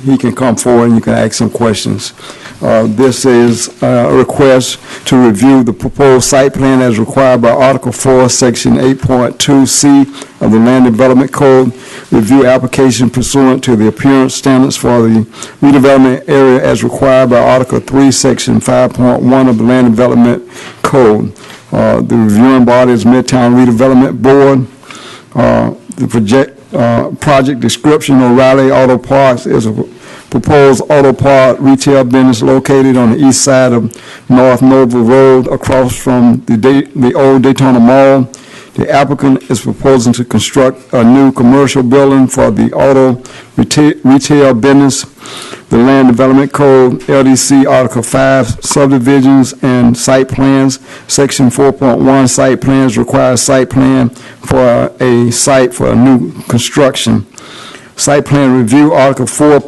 he can come forward and you can ask some questions. This is a request to review the proposed site plan as required by Article 4, Section 8.2C of the Land Development Code. Review application pursuant to the appearance standards for the redevelopment area as required by Article 3, Section 5.1 of the Land Development Code. The reviewing body is Midtown Redevelopment Board. The project description: O'Reilly Auto Parts is a proposed auto part retail business located on the east side of North Noble Road across from the old Daytona Mall. The applicant is proposing to construct a new commercial building for the auto retail business. The Land Development Code, LDC Article 5, subdivisions and site plans. Section 4.1, site plans requires site plan for a site for a new construction. Site plan review, Article 4,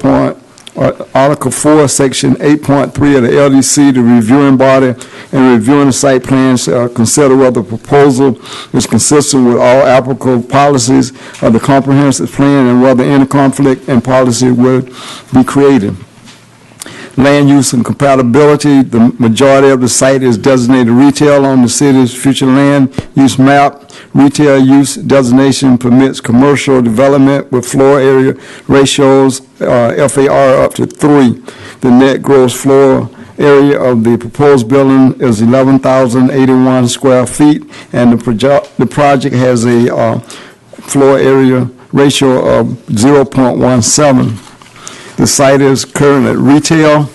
Section 8.3 of the LDC, the reviewing body and reviewing the site plans consider whether the proposal is consistent with all applicable policies of the comprehensive plan and whether any conflict in policy would be created. Land use and compatibility: the majority of the site is designated retail on the city's future land use map. Retail use designation permits commercial development with floor area ratios FAR up to 3. The net gross floor area of the proposed building is 11,081 square feet, and the project has a floor area ratio of 0.17. The site is currently retail.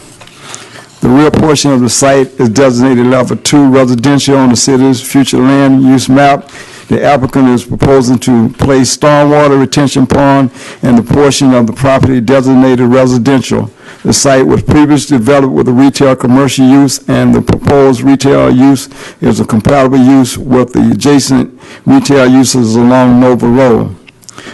The rear portion of the site is designated level 2 residential on the city's future land use map. The applicant is proposing to place stormwater retention pond in the portion of the property designated residential. The site was previously developed with a retail commercial use, and the proposed retail use is a compatible use with the adjacent retail uses along Noble Road.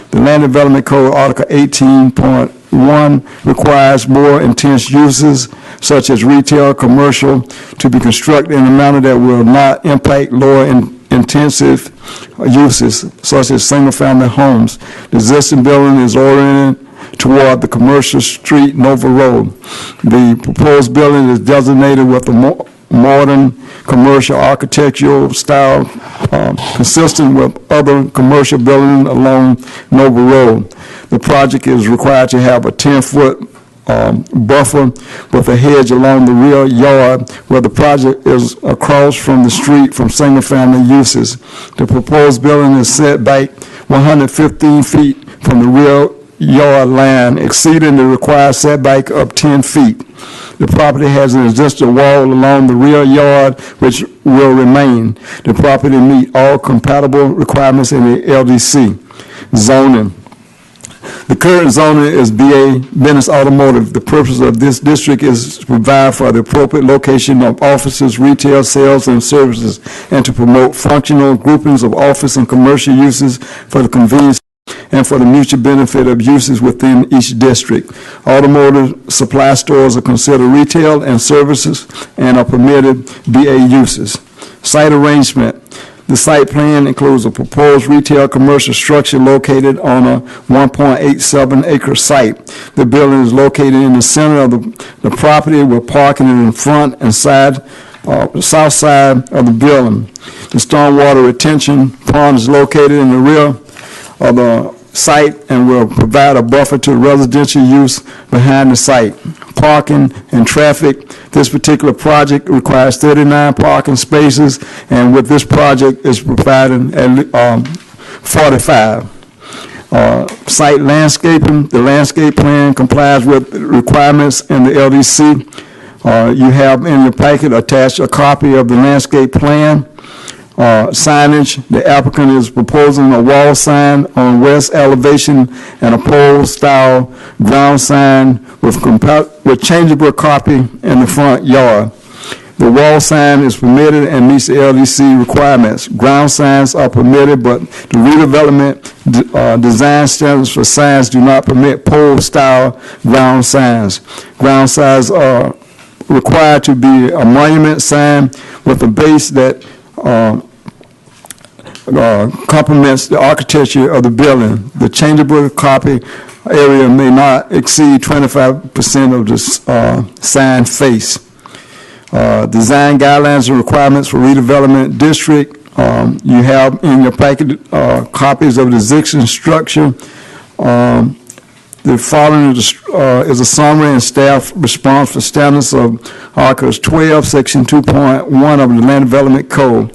The Land Development Code, Article 18.1, requires more intense uses, such as retail, commercial, to be constructed in a manner that will not impact lower intensive uses, such as single-family homes. The existing building is oriented toward the commercial street Nova Road. The proposed building is designated with a modern commercial architectural style consistent with other commercial buildings along Nova Road. The project is required to have a 10-foot buffer with a hedge along the rear yard where the project is across from the street from single-family uses. The proposed building is set back 115 feet from the rear yard line, exceeding the required setback of 10 feet. The property has an existing wall along the rear yard which will remain. The property meets all compatible requirements in the LDC. Zoning. The current zoning is BA, Business Automotive. The purpose of this district is to provide for the appropriate location of offices, retail, sales, and services, and to promote functional groupings of office and commercial uses for the convenience and for the mutual benefit of uses within each district. Automotive supply stores are considered retail and services and are permitted BA uses. Site arrangement. The site plan includes a proposed retail commercial structure located on a 1.87 acre site. The building is located in the center of the property with parking in the front and south side of the building. The stormwater retention pond is located in the rear of the site and will provide a buffer to residential use behind the site. Parking and traffic. This particular project requires 39 parking spaces, and with this project is providing at 45. Site landscaping. The landscape plan complies with requirements in the LDC. You have in your packet attached a copy of the landscape plan. signage. The applicant is proposing a wall sign on west elevation and a pole-style ground sign with changeable copy in the front yard. The wall sign is permitted and meets the LDC requirements. Ground signs are permitted, but the redevelopment design standards for signs do not permit pole-style ground signs. Ground signs are required to be a monument sign with a base that complements the architecture of the building. The changeable copy area may not exceed 25% of the sign face. Design guidelines and requirements for redevelopment district. You have in your packet copies of the existing structure. The following is a summary and staff response for standards of Article 12, Section 2.1 of the Land Development Code.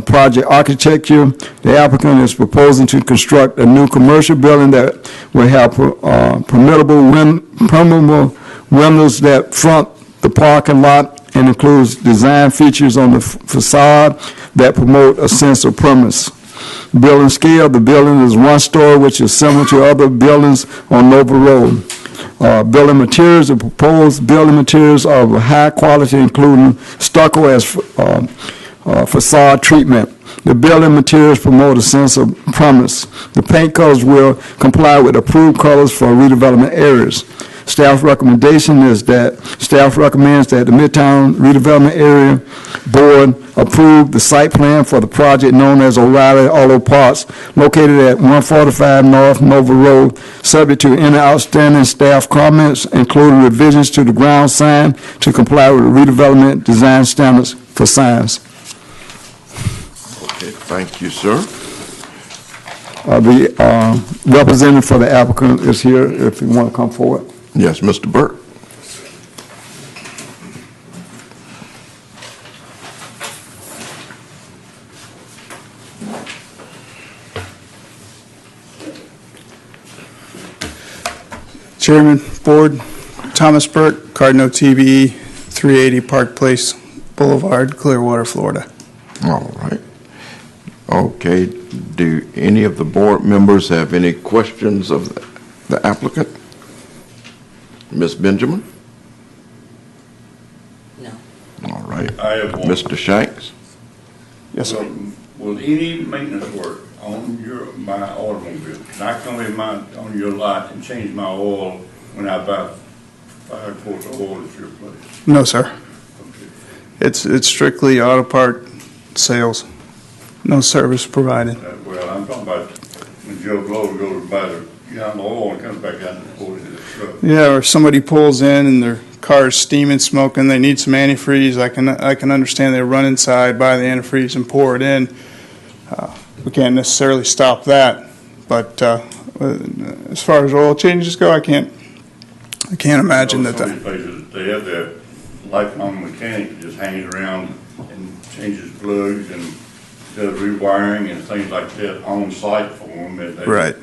Project architecture, the applicant is proposing to construct a new commercial building that will have permeable windows that front the parking lot and includes design features on the facade that promote a sense of premise. Building scale, the building is one story, which is similar to other buildings on Nova Road. Building materials, the proposed building materials are of a high quality, including stucco as facade treatment. The building materials promote a sense of premise. The paint colors will comply with approved colors for redevelopment areas. Staff recommendation is that staff recommends that the Midtown Redevelopment Area Board approve the site plan for the project known as O'Reilly Auto Parts located at 145 North Nova Road, subject to any outstanding staff comments, including revisions to the ground sign to comply with the redevelopment design standards for signs.
Okay, thank you, sir.
The representative for the applicant is here if you want to come forward.
Yes, Mr. Burke.
Chairman, Board, Thomas Burke, Cardinal TBE, 380 Park Place Boulevard, Clearwater, Florida.
All right. Okay, do any of the board members have any questions of the applicant? Ms. Benjamin?
No.
All right.
I have one.
Mr. Shanks?
Yes, sir.
Will any maintenance work on my automobile, can I come in on your lot and change my oil when I buy 5 quarts of oil at your place?
No, sir.
Okay.
It's strictly auto part sales. No service provided.
Well, I'm talking about when Joe Blow goes to buy the gallon of oil and comes back out and pours it in the truck.
Yeah, or somebody pulls in and their car's steaming, smoking, they need some antifreeze. I can understand they run inside, buy the antifreeze and pour it in. We can't necessarily stop that, but as far as oil changes go, I can't imagine that.
Some of these places, they have their lifelong mechanic that just hangs around and changes plugs and does rewiring and things like that on site for them.
Right.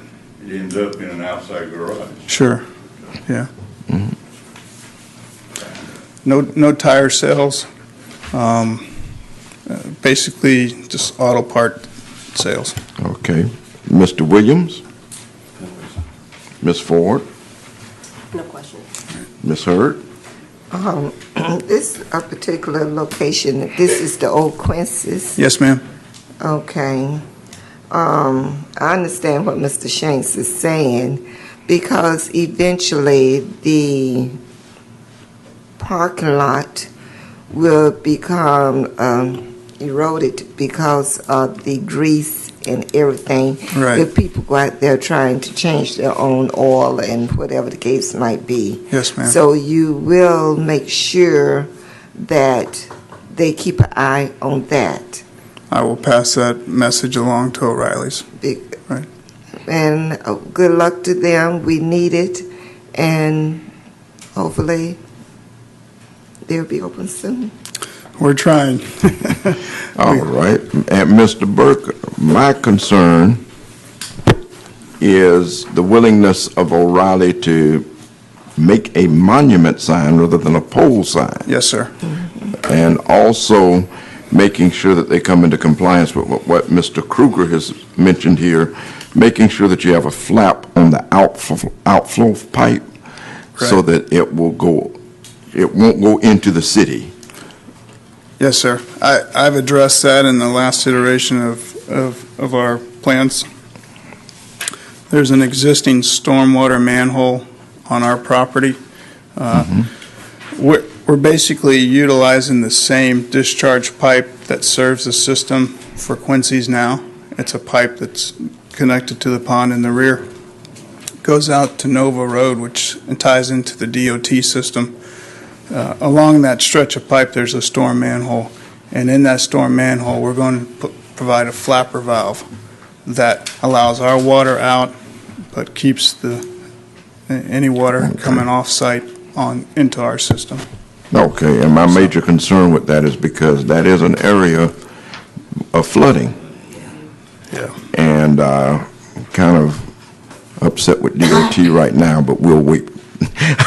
It ends up in an outside garage.
Sure. Yeah. No tire sales. Basically, just auto part sales.
Okay. Mr. Williams? Ms. Ford?
No questions.
Ms. Hurd?
This a particular location, this is the old Quincy's.
Yes, ma'am.
Okay. I understand what Mr. Shanks is saying, because eventually the parking lot will become eroded because of the grease and everything.
Right.
If people go out there trying to change their own oil and whatever the case might be.
Yes, ma'am.
So you will make sure that they keep an eye on that.
I will pass that message along to O'Reilly's. Right.
And good luck to them. We need it, and hopefully they'll be open soon.
We're trying.
All right. And Mr. Burke, my concern is the willingness of O'Reilly to make a monument sign rather than a pole sign.
Yes, sir.
And also, making sure that they come into compliance with what Mr. Kruger has mentioned here, making sure that you have a flap on the outflow pipe so
Right.
that it won't go into the city.
Yes, sir. I've addressed that in the last iteration of our plans. There's an existing stormwater manhole on our property. We're basically utilizing the same discharge pipe that serves the system for Quincy's now. It's a pipe that's connected to the pond in the rear. Goes out to Nova Road, which ties into the DOT system. Along that stretch of pipe, there's a storm manhole, and in that storm manhole, we're going to provide a flapper valve that allows our water out, but keeps any water coming off-site into our system.
Okay, and my major concern with that is because that is an area of flooding.
Yeah.
And kind of upset with DOT right now, but we'll wait.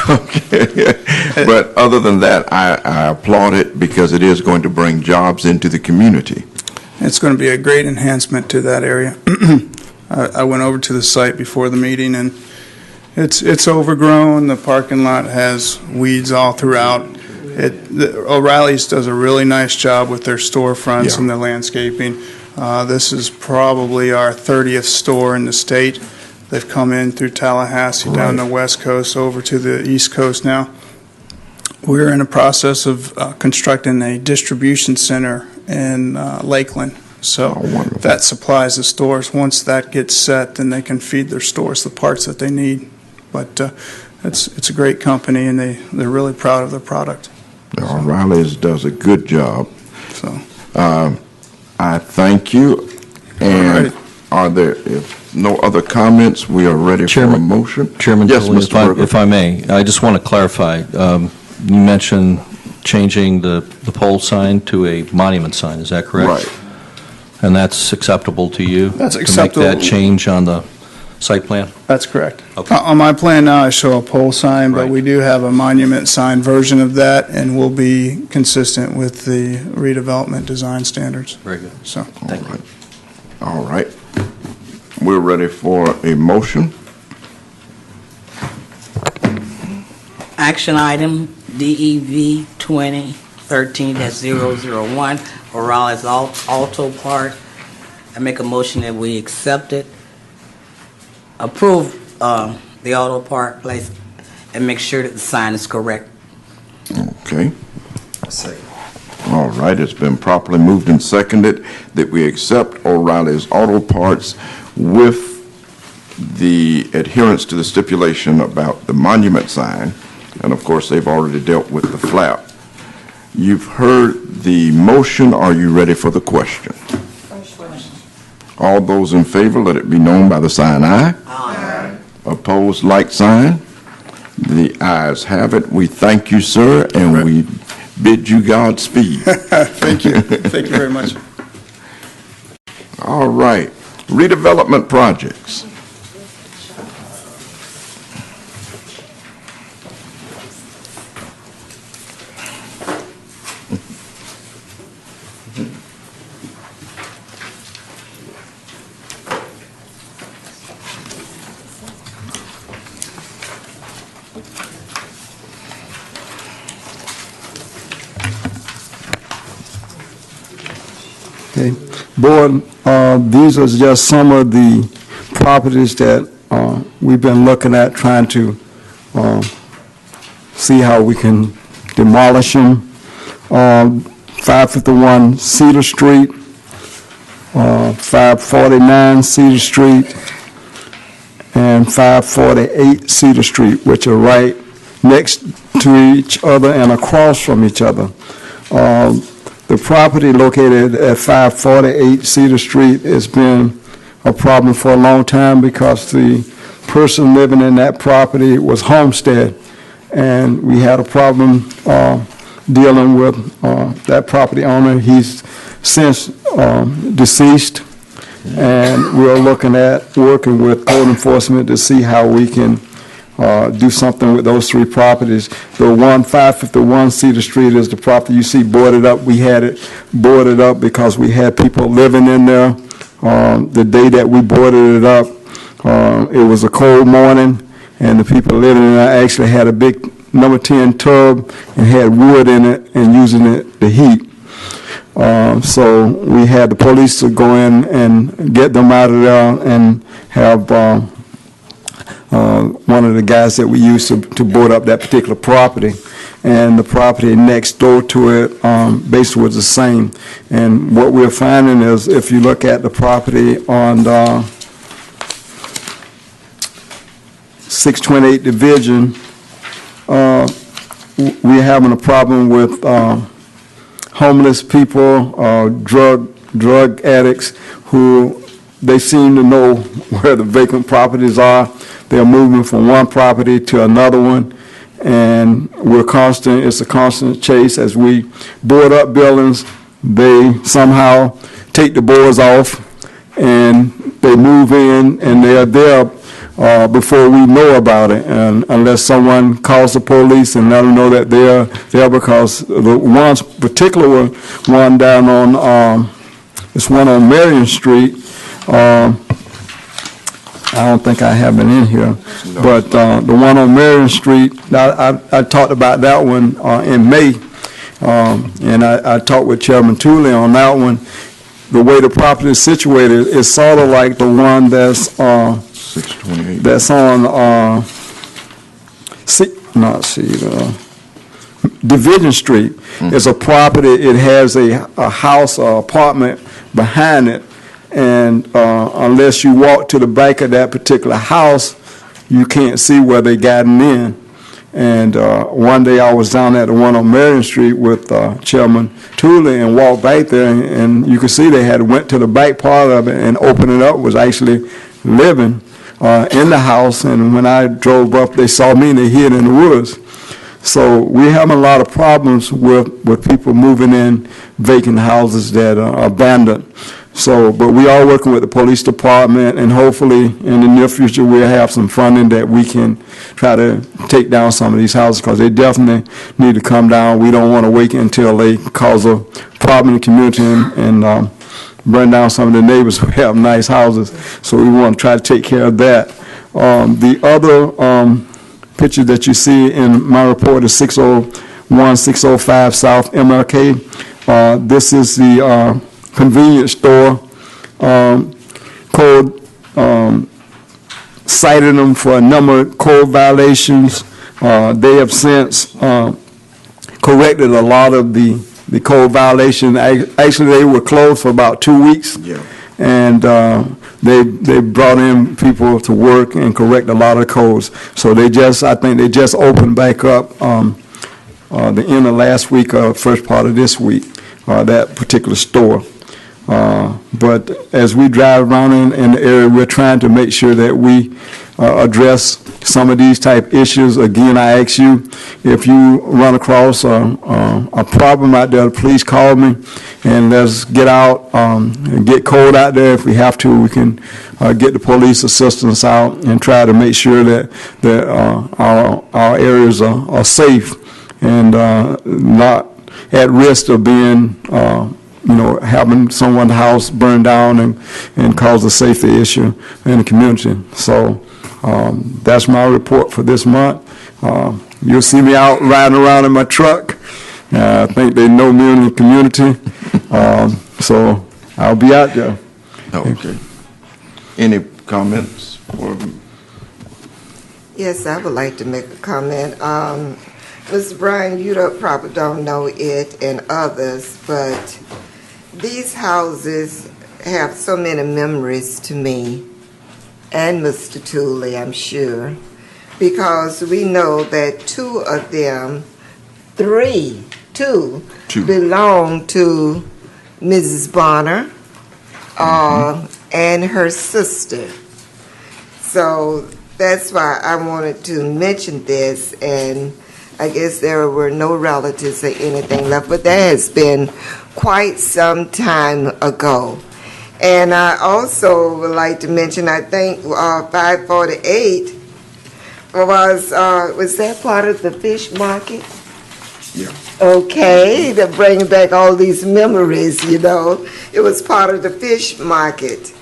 Okay. But other than that, I applaud it because it is going to bring jobs into the community.
It's going to be a great enhancement to that area. I went over to the site before the meeting, and it's overgrown. The parking lot has weeds all throughout. O'Reilly's does a really nice job with their storefronts
Yeah.
and the landscaping. This is probably our 30th store in the state. They've come in through Tallahassee, down the west coast, over to the east coast now. We're in the process of constructing a distribution center in Lakeland. So
wonderful.
that supplies the stores. Once that gets set, then they can feed their stores the parts that they need. But it's a great company, and they're really proud of their product.
O'Reilly's does a good job.
So
I thank you. And
right.
are there, if no other comments, we are ready for a motion?
Chairman
Yes,
Tully,
Mr. Berger.
if I may, I just want to clarify. You mentioned changing the pole sign to a monument sign, is that correct?
Right.
And that's acceptable to you?
That's acceptable.
To make that change on the site plan?
that's correct.
Okay.
On my plan now, I show a pole sign, but
Right.
we do have a monument sign version of that, and we'll be consistent with the redevelopment design standards.
Very good.
So,
Thank you.
All right. We're ready for a motion.
Action item DEV 2013-001, O'Reilly's Auto Part. I make a motion that we accept it, approve the auto part place, and make sure that the sign is correct.
Okay. All right, it's been properly moved and seconded that we accept O'Reilly's Auto Parts with the adherence to the stipulation about the monument sign, and of course, they've already dealt with the flap. You've heard the motion. Are you ready for the question? All those in favor, let it be known by the sign aye. Aye. Opposed, like sign. The ayes have it. We thank you, sir, and we bid you Godspeed.
thank you. Thank you very much.
All right, redevelopment projects.
Okay. Board, these are just some of the properties that we've been looking at, trying to see how we can demolish them. 551 Cedar Street, 549 Cedar Street, and 548 Cedar Street, which are right next to each other and across from each other. The property located at 548 Cedar Street has been a problem for a long time because the person living in that property was homestead, and we had a problem dealing with that property owner. He's since deceased, and we're looking at working with code enforcement to see how we can do something with those 3 properties. The 551 Cedar Street is the property you see boarded up. We had it boarded up because we had people living in there. The day that we boarded it up, it was a cold morning, and the people living in there actually had a big number 10 tub and had wood in it and using it to heat. So we had the police to go in and get them out of there and have one of the guys that we used to board up that particular property. And the property next door to it basically was the same. And what we're finding is, if you look at the property on 628 Division, we're having a problem with homeless people, drug addicts who they seem to know where the vacant properties are. They're moving from one property to another one, and it's a constant chase. As we board up buildings, they somehow take the boards off and they move in, and they're there before we know about it, and unless someone calls the police and let them know that they're there. Because the one particular one down on this one on Marion Street, I don't think I have it in here, but the one on Marion Street, I talked about that one in May, and I talked with Chairman Tooley on that one. The way the property is situated is sort of like the one that's
628.
that's on Division Street. It's a property. It has a house or apartment behind it, and unless you walk to the back of that particular house, you can't see where they gotten in. And one day I was down at the one on Marion Street with Chairman Tooley and walked back there, and you could see they had went to the back part of it and opened it up, was actually living in the house. And when I drove up, they saw me and they hid in the woods. So we're having a lot of problems with people moving in vacant houses that are abandoned. So, but we are working with the police department, and hopefully in the near future we'll have some funding that we can try to take down some of these houses, because they definitely need to come down. We don't want to wait until they cause a problem in the community and burn down some of the neighbors who have nice houses. So we want to try to take care of that. The other picture that you see in my report is 601, 605 South MLK. This is the convenience store. Code cited them for a number of code violations. They have since corrected a lot of the code violations. Actually, they were closed for about 2 weeks.
Yeah.
And they brought in people to work and correct a lot of codes. So I think they just opened back up the end of last week or first part of this week, that particular store. But as we drive around in the area, we're trying to make sure that we address some of these type issues. Again, I ask you, if you run across a problem out there, please call me, and let's get out and get code out there. If we have to, we can get the police assistance out and try to make sure that our areas are safe and not at risk of being having someone's house burned down and cause a safety issue in the community. So that's my report for this month. You'll see me out riding around in my truck. I think they know me in the community. So I'll be out there.
Okay. Any comments?
Yes, I would like to make a comment. Mr. Brian, you probably don't know it, and others, but these houses have so many memories to me, and Mr. Tooley, I'm sure, because we know that two belong to Mrs. Bonner and her sister. So that's why I wanted to mention this, and I guess there were no relatives or anything left, but that has been quite some time ago. And I also would like to mention, I think 548 was that part of the fish market?
Yeah.
Okay, to bring back all these memories, you know. It was part of the fish market.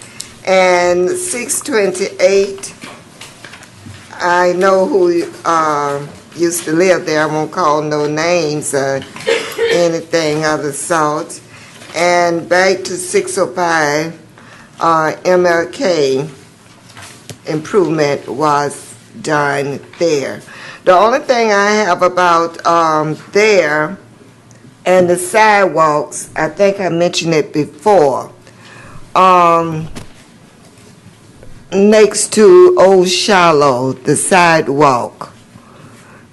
And 628, I know who used to live there. I won't call no names or anything of the sort. And back to 605, MLK improvement was done there. The only thing I have about there and the sidewalks, I think I mentioned it before, next to Old Shallow, the sidewalk,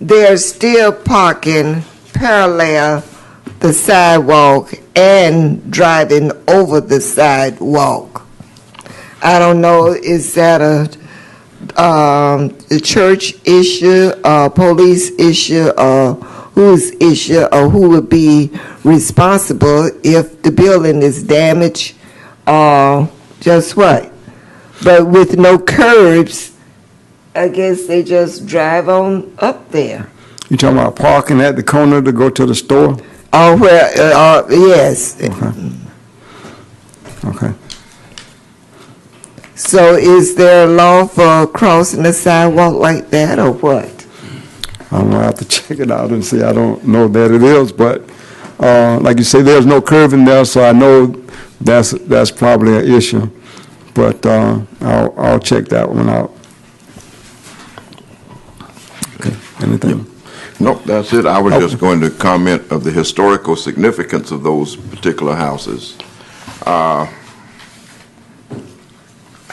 there's still parking parallel the sidewalk and driving over the sidewalk. I don't know, is that a church issue, a police issue, or whose issue, or who would be responsible if the building is damaged or just what? But with no curbs, I guess they just drive on up there.
You talking about parking at the corner to go to the store?
Oh, well, yes.
Okay.
So is there a law for crossing the sidewalk like that, or what?
I'm gonna have to check it out and see. I don't know that it is, but like you say, there's no curve in there, so I know that's probably an issue. But I'll check that one out. Okay. Anything?
Nope, that's it. I was just going to comment of the historical significance of those particular houses.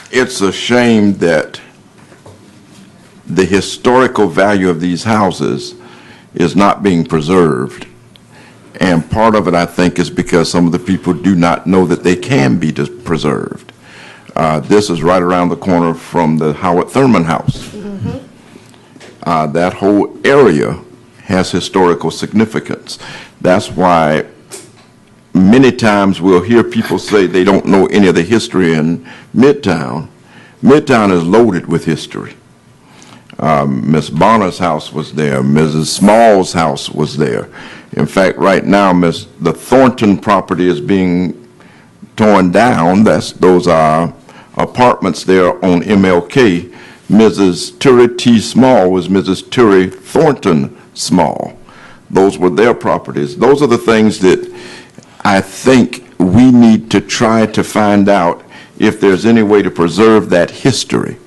It's a shame that the historical value of these houses is not being preserved. And part of it, I think, is because some of the people do not know that they can be preserved. This is right around the corner from the Howard Thurman House. Mm-hmm. That whole area has historical significance. That's why many times we'll hear people say they don't know any of the history in Midtown. Midtown is loaded with history. Miss Bonner's house was there. Mrs. Small's house was there. In fact, right now, the Thornton property is being torn down. Those are apartments there on MLK. Mrs. Turry T. Small was Mrs. Turry Thornton Small. Those were their properties. Those are the things that I think we need to try to find out if there's any way to preserve that history.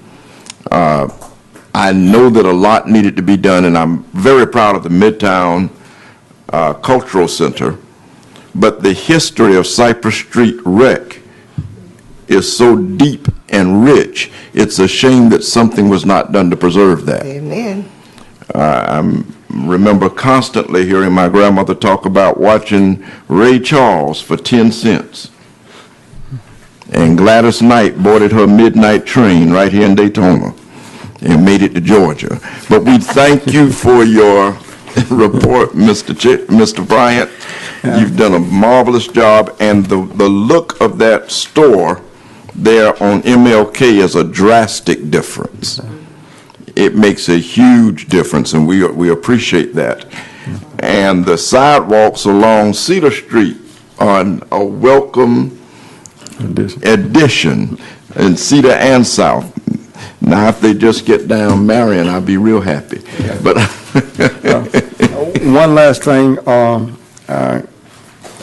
I know that a lot needed to be done, and I'm very proud of the Midtown Cultural Center, but the history of Cypress Street Rec is so deep and rich, it's a shame that something was not done to preserve that.
Amen.
I remember constantly hearing my grandmother talk about watching Ray Charles for 10 cents. And Gladys Knight boarded her midnight train right here in Daytona and made it to Georgia. But we thank you for your report, Mr. Bryant. You've done a marvelous job, and the look of that store there on MLK is a drastic difference. It makes a huge difference, and we appreciate that. And the sidewalks along Cedar Street are a welcome addition in Cedar and South. Now, if they just get down Marion, I'll be real happy. But
one last thing,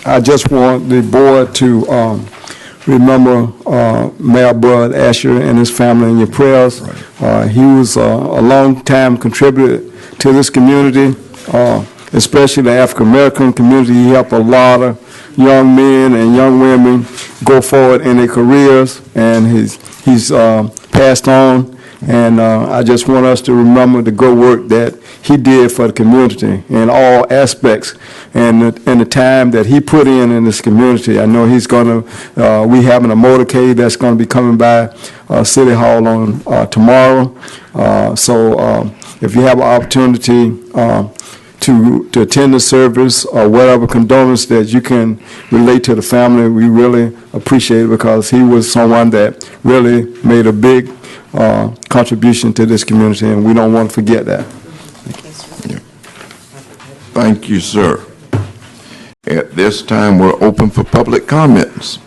I just want the board to remember Mayor Bud Asher and his family in your prayers. He was a long-time contributor to this community, especially the African-American community. He helped a lot of young men and young women go forward in their careers, and he's passed on. And I just want us to remember the good work that he did for the community in all aspects, and the time that he put in this community. I know he's going to, we having a motorcade that's going to be coming by City Hall on tomorrow. So if you have an opportunity to attend the service or whatever condolence that you can relate to the family, we really appreciate it, because he was someone that really made a big contribution to this community, and we don't want to forget that.
Thank you, sir. At this time, we're open for public comments.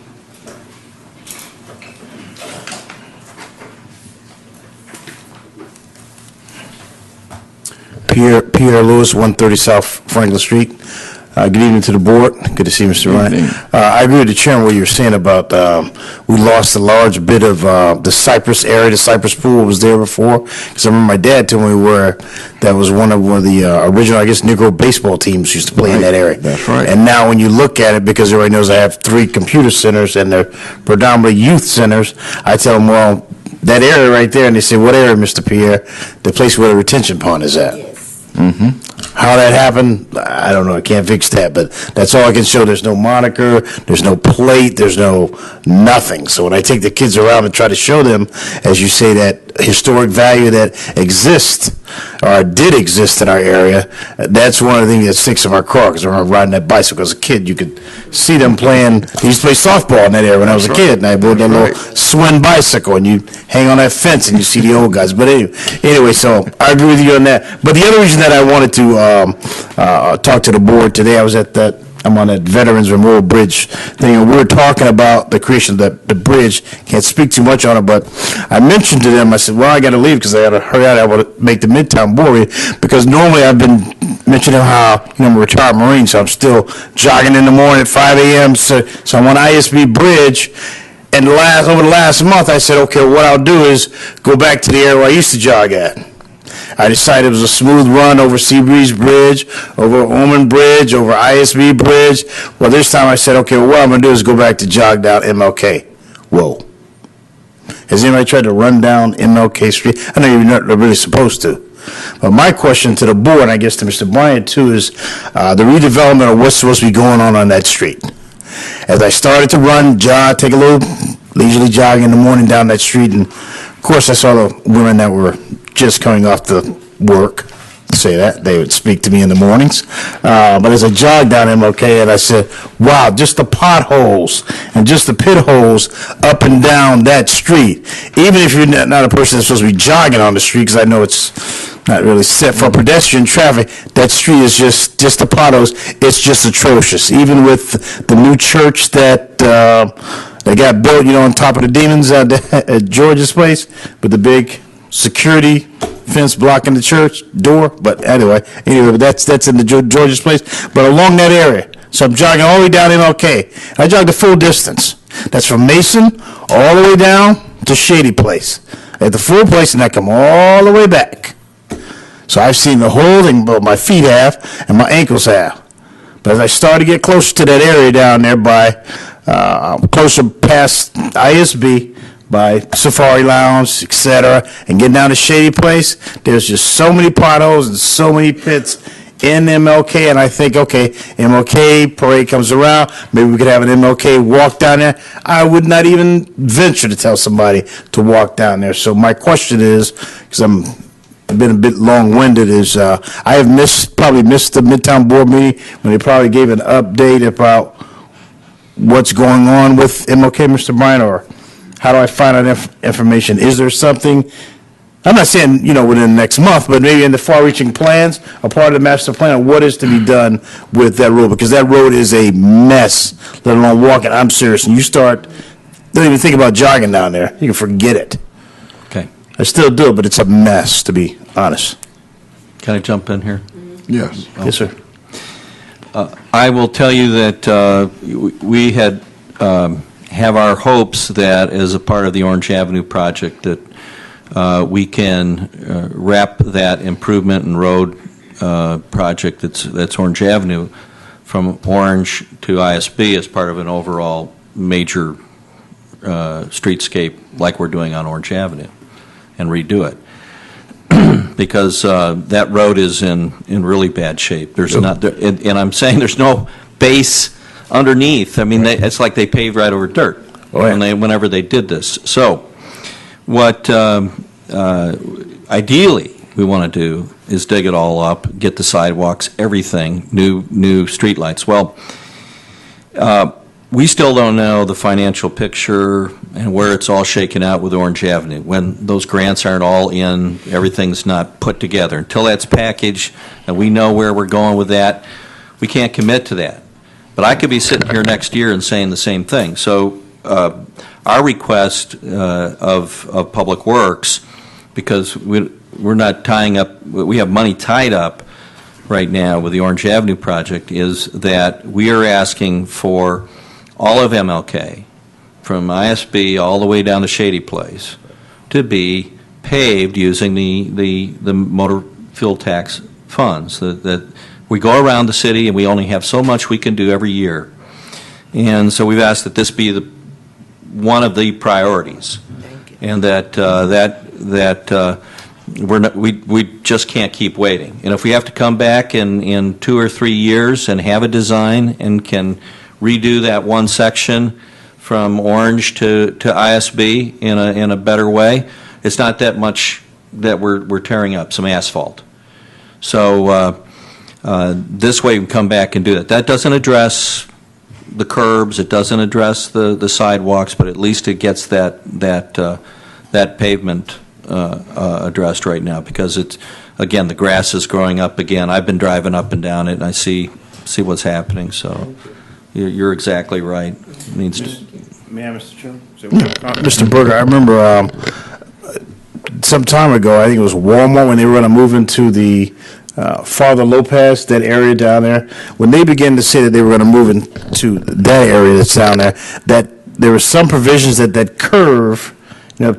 Pierre Lewis, 130 South Franklin Street. Good evening to the board. Good to see you, Mr. Ryan.
evening.
I agree with the chairman what you were saying about we lost a large bit of the Cypress area. The Cypress pool was there before. Because I remember my dad told me where that was one of the original, I guess, Negro baseball teams used to play in that area.
That's right.
And now when you look at it, because everybody knows I have 3 computer centers and they're predominantly youth centers, I tell them, well, that area right there, and they say, what area, Mr. Pierre? The place where the retention pond is at. How that happened, I don't know. I can't fix that, but that's all I can show. There's no moniker, there's no plate, there's no nothing. So when I take the kids around and try to show them, as you say, that historic value that exists or did exist in our area, that's one of the things that sticks in my car. Because I remember riding that bicycle as a kid, you could see them playing. They used to play softball in that area when I was a kid, and I rode that little swing bicycle, and you hang on that fence and you see the old guys. But anyway, so I agree with you on that. But the other reason that I wanted to talk to the board today, I'm on that Veterans Memorial Bridge thing, and we were talking about the creation of the bridge. Can't speak too much on it, but I mentioned to them, I said, well, I got to leave because I got to hurry out. I want to make the Midtown board, because normally I've been mentioning how, I'm a retired Marine, so I'm still jogging in the morning at 5 a.m., so I'm on ISB Bridge. And over the last month, I said, okay, what I'll do is go back to the area where I used to jog at. I decided it was a smooth run over Seabreeze Bridge, over Ormond Bridge, over ISB Bridge. Well, this time I said, okay, well, what I'm going to do is go back to jog down MLK. Whoa. Has anybody tried to run down MLK Street? I know you're not really supposed to. But my question to the board, and I guess to Mr. Bryant too, is the redevelopment of what's supposed to be going on that street. As I started to run, take a little leisurely jog in the morning down that street, and of course I saw the women that were just coming off the work, say that, they would speak to me in the mornings. But as I jogged down MLK, and I said, wow, just the potholes and just the pit holes up and down that street. Even if you're not a person that's supposed to be jogging on the street, because I know it's not really set for pedestrian traffic, that street is just the potholes. It's just atrocious. Even with the new church that they got built, on top of the Demons at George's place, with the big security fence blocking the church door. But anyway, that's in the George's place. But along that area, so I'm jogging all the way down MLK. I jogged the full distance. That's from Mason all the way down to Shady Place. At the full place, and I come all the way back. So I've seen the whole thing, but my feet have and my ankles have. But as I started to get closer to that area down there by closer past ISB, by Safari Lounge, etc., and getting down to Shady Place, there's just so many potholes and so many pits in MLK, and I think, okay, MLK parade comes around, maybe we could have an MLK walk down there. I would not even venture to tell somebody to walk down there. So my question is, because I've been a bit long-winded, is I have probably missed the Midtown board meeting when they probably gave an update about what's going on with MLK, Mr. Bryant, or how do I find out information? Is there something, I'm not saying, within the next month, but maybe in the far-reaching plans, a part of the master plan, what is to be done with that road? Because that road is a mess, let alone walking. I'm serious. And don't even think about jogging down there. You can forget it.
Okay.
I still do it, but it's a mess, to be honest.
Can I jump in here?
Yes.
Yes, sir.
I will tell you that we have our hopes that as a part of the Orange Avenue project that we can wrap that improvement and road project that's Orange Avenue from Orange to ISB as part of an overall major streetscape like we're doing on Orange Avenue and redo it. Because that road is in really bad shape. There's not, and I'm saying there's no base underneath. I mean, it's like they paved right over dirt whenever they did this. So what ideally we want to do is dig it all up, get the sidewalks, everything, new street lights. Well, we still don't know the financial picture and where it's all shaken out with Orange Avenue. When those grants aren't all in, everything's not put together. Until that's packaged and we know where we're going with that, we can't commit to that. But I could be sitting here next year and saying the same thing. So our request of Public Works, because we're not tying up, we have money tied up right now with the Orange Avenue project, is that we are asking for all of MLK, from ISB all the way down to Shady Place, to be paved using the motor fuel tax funds. That we go around the city and we only have so much we can do every year. And so we've asked that this be one of the priorities, and that we just can't keep waiting. And if we have to come back in 2 or 3 years and have a design and can redo that one section from Orange to ISB in a better way, it's not that much that we're tearing up, some asphalt. So this way we can come back and do that. That doesn't address the curbs, it doesn't address the sidewalks, but at least it gets that pavement addressed right now, because it's, again, the grass is growing up again. I've been driving up and down it, and I see what's happening. So you're exactly right. It needs to.
May I, Mr. Chairman? Mr. Berger, I remember some time ago, I think it was Walmart, when they were going to move into the Father Lopez, that area down there, when they began to say that they were going to move into that area that's down there, that there were some provisions that curve,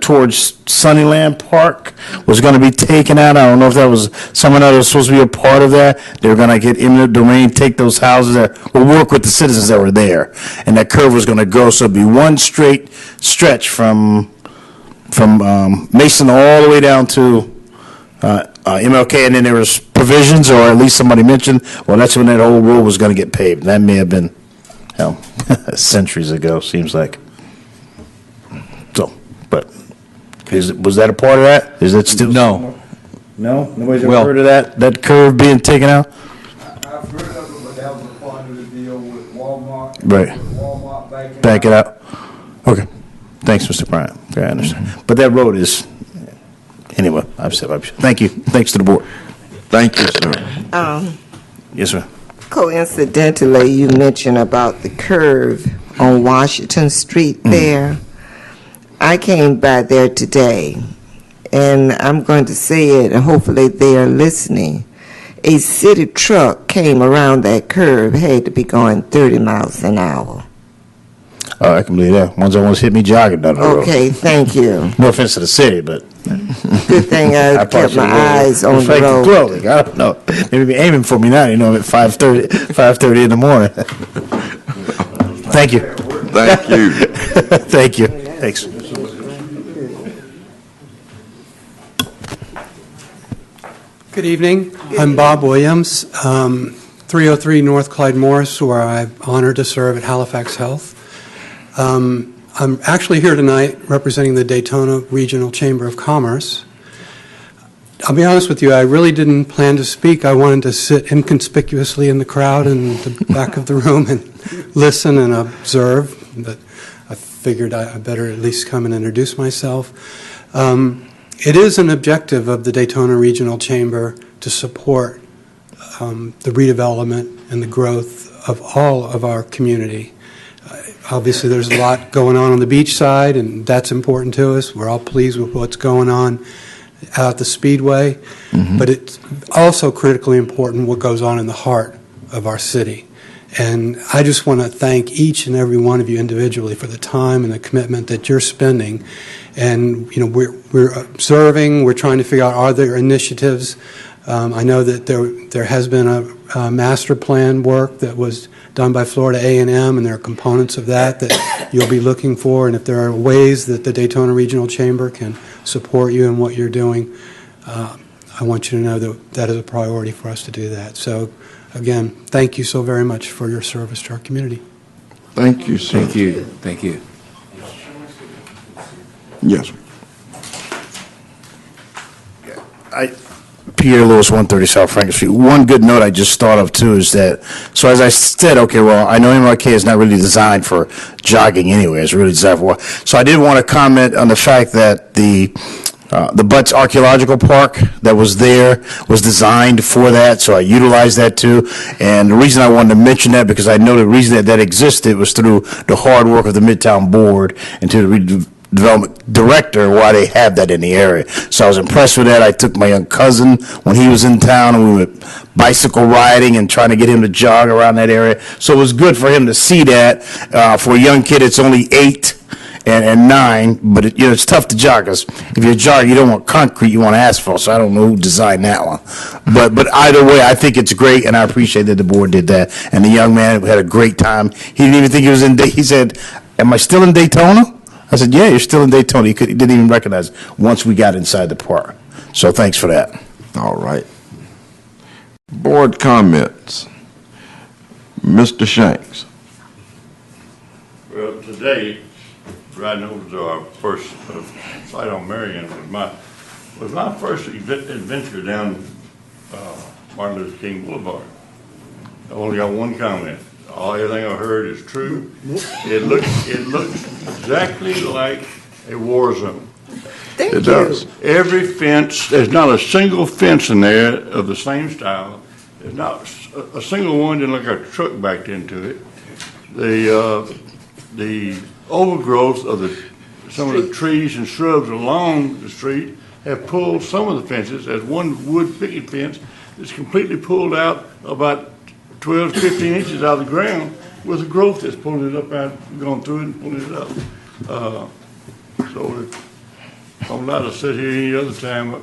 towards Sunnyland Park was going to be taken out. I don't know if that was someone that was supposed to be a part of that. They were going to get eminent domain, take those houses there, or work with the citizens that were there. And that curve was going to go, so it'd be one straight stretch from Mason all the way down to MLK, and then there was provisions, or at least somebody mentioned, well, that's when that whole road was going to get paved. That may have been, centuries ago, seems like. So, but was that a part of that? Is that still?
No.
No? Nobody's ever heard of that curve being taken out?
I've heard of it, but that was a part of the deal with Walmart.
Right.
Walmart
Back it out? Okay. Thanks, Mr. Bryant. Okay, I understand. But that road is, anyway, I've said, thank you. Thanks to the board.
Thank you, sir.
Yes, sir.
Coincidentally, you mentioned about the curve on Washington Street there. I came by there today, and I'm going to say it, and hopefully they are listening. A city truck came around that curve, had to be going 30 miles an hour.
Oh, I can believe that. Ones that almost hit me jogging down the road.
Okay, thank you.
No offense to the city, but.
Good thing I kept my eyes on the road.
Clothing. I don't know. Maybe be aiming for me now, at 5:30 in the morning. Thank you.
Thank you.
Thank you. Thanks.
Good evening. I'm Bob Williams, 303 North Clyde Morris, where I'm honored to serve at Halifax Health. I'm actually here tonight representing the Daytona Regional Chamber of Commerce. I'll be honest with you, I really didn't plan to speak. I wanted to sit inconspicuously in the crowd in the back of the room and listen and observe, but I figured I better at least come and introduce myself. It is an objective of the Daytona Regional Chamber to support the redevelopment and the growth of all of our community. Obviously, there's a lot going on the beach side, and that's important to us. We're all pleased with what's going on out at the Speedway, but it's also critically important what goes on in the heart of our city. And I just want to thank each and every one of you individually for the time and the commitment that you're spending. And we're observing. We're trying to figure out, are there initiatives? I know that there has been a master plan work that was done by Florida A&M, and there are components of that you'll be looking for. And if there are ways that the Daytona Regional Chamber can support you in what you're doing, I want you to know that that is a priority for us to do that. So, again, thank you so very much for your service to our community.
Thank you, sir.
Thank you. Thank you.
Yes.
Pierre Lewis, 130 South Franklin Street. One good note I just thought of too is that, so as I said, okay, well, I know MLK is not really designed for jogging anyway, it's really designed for, so I did want to comment on the fact that the Butts Archaeological Park that was there was designed for that, so I utilized that too. And the reason I wanted to mention that, because I know the reason that existed was through the hard work of the Midtown Board and to the Redevelopment Director, why they have that in the area. So I was impressed with that. I took my young cousin when he was in town, and we went bicycle riding and trying to get him to jog around that area. So it was good for him to see that. For a young kid, it's only 8 and 9, but it's tough to jog, because if you're jogging, you don't want concrete, you want asphalt, so I don't know who designed that one. But either way, I think it's great, and I appreciate that the board did that, and the young man had a great time. He didn't even think he was he said, "Am I still in Daytona?" I said, "Yeah, you're still in Daytona." He didn't even recognize it once we got inside the park. So thanks for that.
All right. Board comments. Mr. Shanks.
Well, today, riding over to our first site on Marion was my first adventure down Martin Luther King Boulevard. I only got one comment. Everything I heard is true. It looks exactly like a war zone.
Thank
It does.
Every fence, there's not a single fence in there of the same style. There's not a single one that look like a truck backed into it. The overgrowth of some of the trees and shrubs along the street have pulled some of the fences. There's one wood picket fence that's completely pulled out about 12 to 15 inches out of the ground with the growth that's pulling it up out, going through it and pulling it up. So I'm allowed to sit here any other time,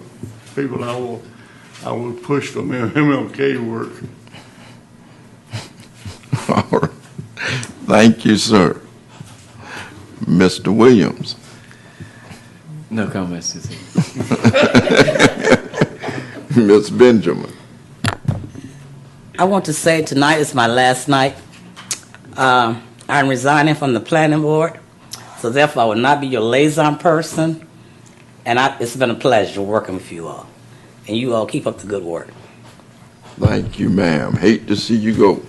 people I will push for MLK work.
All right. Thank you, sir. Mr. Williams.
No comments.
Ms. Benjamin.
I want to say tonight is my last night. I'm resigning from the planning board, so therefore I will not be your liaison person. And it's been a pleasure working with you all. And you all keep up the good work.
Thank you, ma'am. Hate to see you go.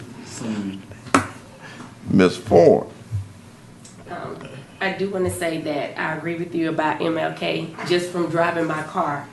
Ms. Ford.
I do want to say that I agree with you about MLK just from driving my car.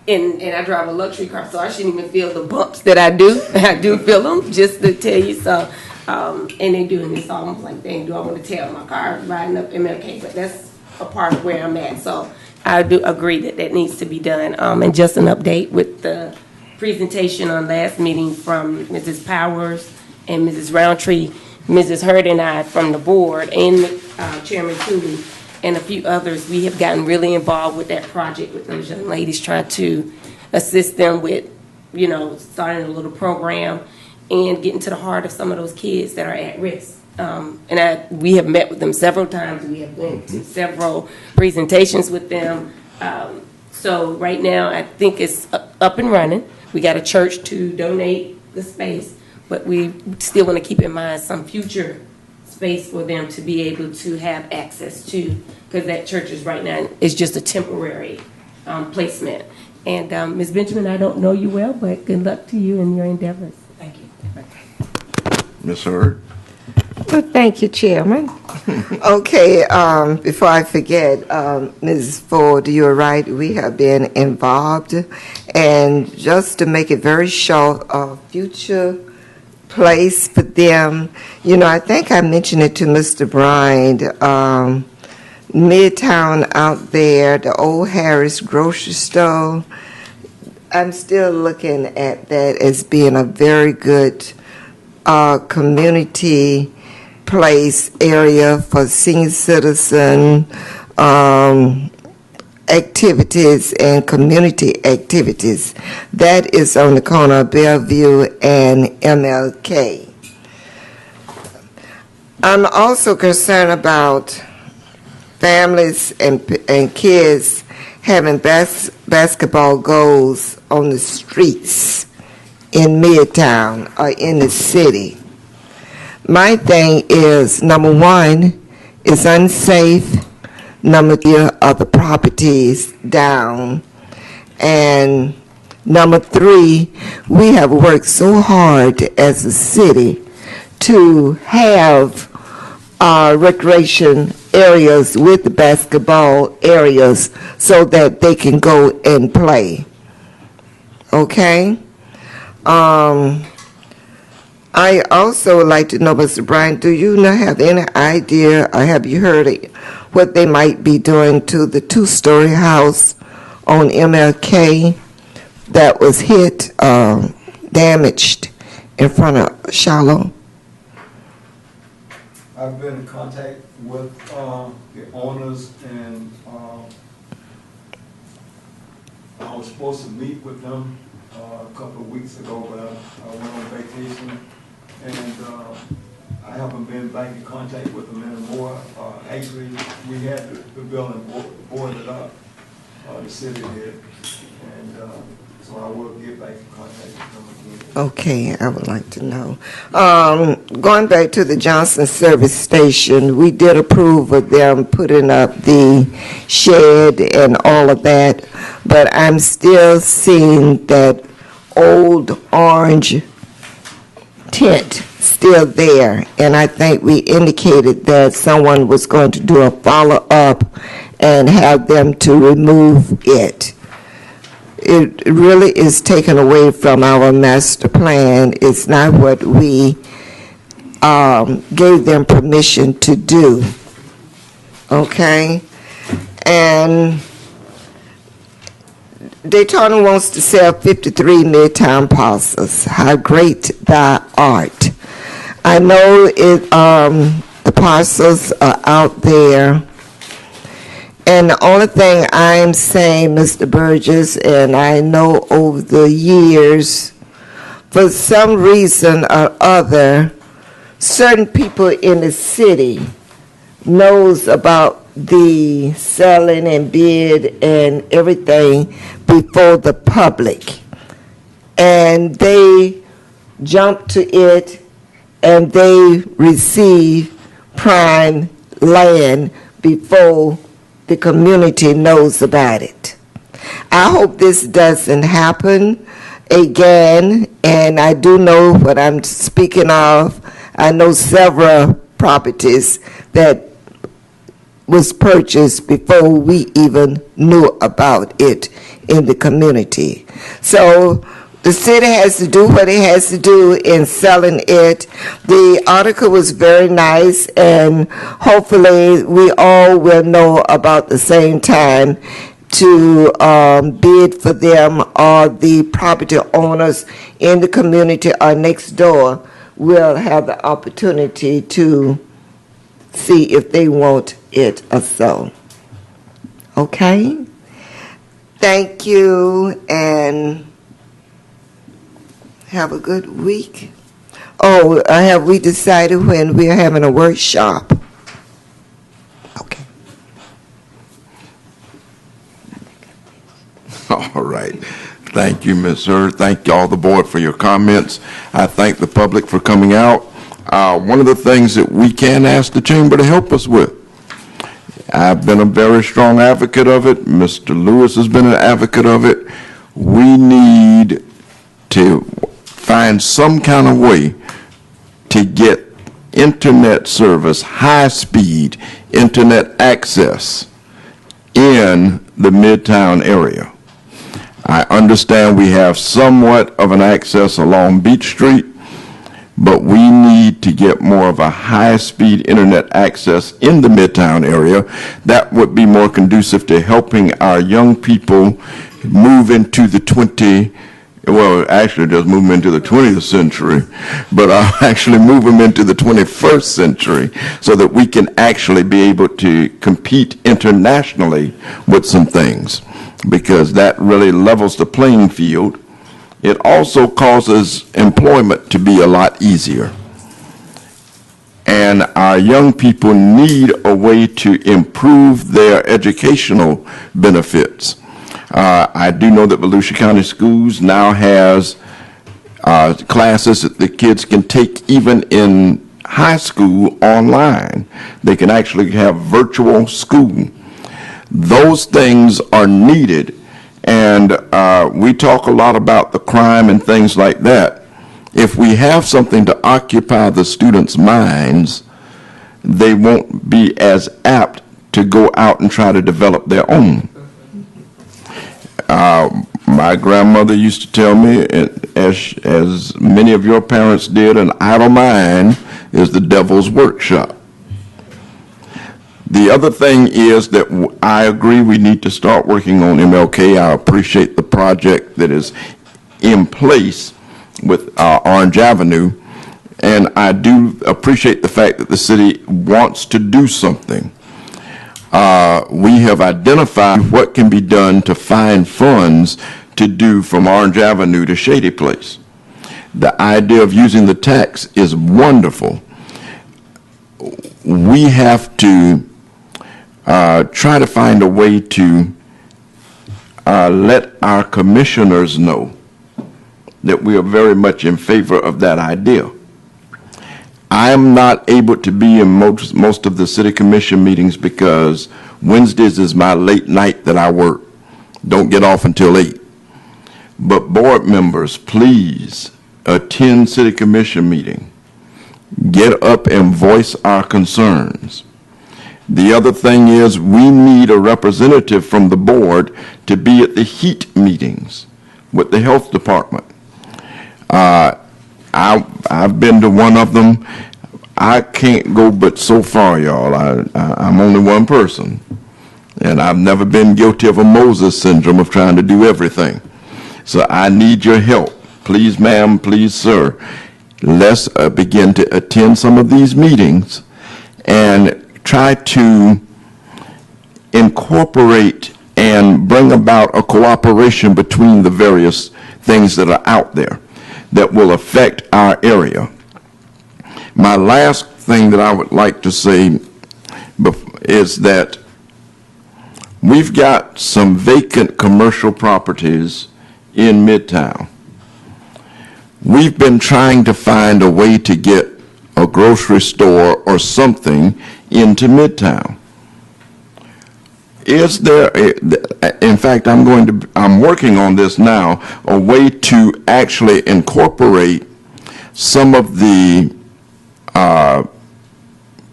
And I drive a luxury car, so I shouldn't even feel the bumps that I do. I do feel them, just to tell you. So, and they do, and it's almost like, dang, do I want to tear my car riding up MLK? But that's a part of where I'm at. So I do agree that needs to be done. And just an update with the presentation on last meeting from Mrs. Powers and Mrs. Roundtree, Mrs. Hurd and I from the board, and Chairman Tooley, and a few others, we have gotten really involved with that project with those young ladies, trying to assist them with, starting a little program and getting to the heart of some of those kids that are at risk. We have met with them several times. We have been to several presentations with them. So right now, I think it's up and running. We got a church to donate the space, but we still want to keep in mind some future space for them to be able to have access to, because that church is right now is just a temporary placement. And Ms. Benjamin, I don't know you well, but good luck to you in your endeavors. Thank you.
Ms. Hurd.
Well, thank you, Chairman. Okay, before I forget, Ms. Ford, you're right, we have been involved. And just to make it very short, future place for them, I think I mentioned it to Mr. Bryant, Midtown out there, the old Harris grocery store, I'm still looking at that as being a very good community place area for senior citizen activities and community activities. That is on the corner of Bellevue and MLK. I'm also concerned about families and kids having basketball goals on the streets in Midtown or in the city. My thing is, number one, it's unsafe. Number two, are the properties down. And Number 3, we have worked so hard as a city to have recreation areas with basketball areas so that they can go and play. Okay? I also would like to know, Mr. Bryant, do you not have any idea, or have you heard what they might be doing to the 2-story house on MLK that was hit, damaged in front of Shiloh?
I've been in contact with the owners, and I was supposed to meet with them a couple of weeks ago, but I went on vacation, and I haven't been back in contact with them anymore. Actually, we had the building boarded up, the city did, and so I will get back in contact with them again.
Okay, I would like to know. Going back to the Johnson Service Station, we did approve of them putting up the shed and all of that, but I'm still seeing that old orange tent still there, and I think we indicated that someone was going to do a follow-up and have them to remove it. It really is taken away from our master plan. It's not what we gave them permission to do. Okay? And Daytona wants to sell 53 Midtown parcels. How great thou art. I know the parcels are out there. And the only thing I'm saying, Mr. Burgess, and I know over the years, for some reason or other, certain people in the city knows about the selling and bid and everything before the public. And they jump to it and they receive prime land before the community knows about it. I hope this doesn't happen again, and I do know what I'm speaking of. I know several properties that was purchased before we even knew about it in the community. So the city has to do what it has to do in selling it. The article was very nice, and hopefully we all will know about the same time to bid for them, or the property owners in the community or next door will have the opportunity to see if they want it or so. Okay? Thank you, and have a good week. Oh, have we decided when we're having a workshop? Okay.
All right. Thank you, Ms. Hurd. Thank you all the board for your comments. I thank the public for coming out. One of the things that we can ask the chamber to help us with, I've been a very strong advocate of it. Mr. Lewis has been an advocate of it. We need to find some kind of way to get internet service, high-speed internet access in the Midtown area. I understand we have somewhat of an access along Beach Street, but we need to get more of a high-speed internet access in the Midtown area. That would be more conducive to helping our young people move into the actually just move them into the 20th century, but actually move them into the 21st century so that we can actually be able to compete internationally with some things, because that really levels the playing field. It also causes employment to be a lot easier. And our young people need a way to improve their educational benefits. I do know that Volusia County Schools now has classes that the kids can take even in high school online. They can actually have virtual school. Those things are needed, and we talk a lot about the crime and things like that. If we have something to occupy the students' minds, they won't be as apt to go out and try to develop their own. My grandmother used to tell me, as many of your parents did, an idle mind is the devil's workshop. The other thing is that I agree we need to start working on MLK. I appreciate the project that is in place with Orange Avenue, and I do appreciate the fact that the city wants to do something. We have identified what can be done to find funds to do from Orange Avenue to Shady Place. The idea of using the tax is wonderful. We have to try to find a way to let our commissioners know that we are very much in favor of that idea. I am not able to be in most of the city commission meetings because Wednesdays is my late night that I work. Don't get off until 8. But board members, please attend city commission meeting. Get up and voice our concerns. The other thing is we need a representative from the board to be at the heat meetings with the health department. I've been to one of them. I can't go but so far, y'all. I'm only one person. And I've never been guilty of a Moses syndrome of trying to do everything. So I need your help. Please, ma'am, please, sir. Let's begin to attend some of these meetings and try to incorporate and bring about a cooperation between the various things that are out there that will affect our area. My last thing that I would like to say is that we've got some vacant commercial properties in Midtown. We've been trying to find a way to get a grocery store or something into Midtown. Is there, in fact, I'm working on this now, a way to actually incorporate some of the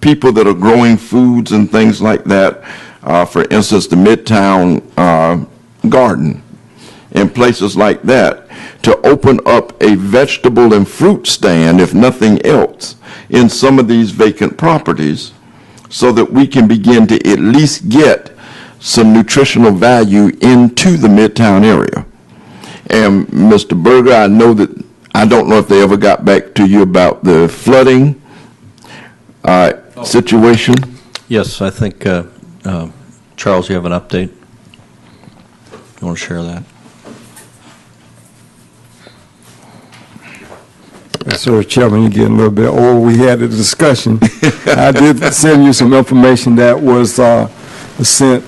people that are growing foods and things like that, for instance, the Midtown Garden and places like that, to open up a vegetable and fruit stand, if nothing else, in some of these vacant properties so that we can begin to at least get some nutritional value into the Midtown area. And Mr. Berger, I don't know if they ever got back to you about the flooding situation.
Yes, I think, Charles, you have an update? You want to share that?
Sir, Chairman, you're getting a little bit old. We had a discussion. I did send you some information that was sent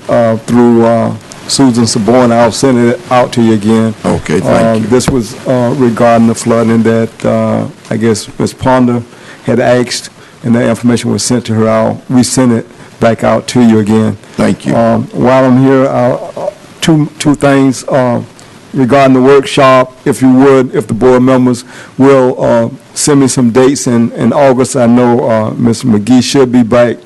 through Susan Saborn. I'll send it out to you again.
Okay, thank you.
This was regarding the flooding that I guess Ms. Ponder had asked, and the information was sent to her. We sent it back out to you again.
Thank you.
While I'm here, two things. Regarding the workshop, if you would, if the board members will send me some dates in August. I know Mr. McGee should be back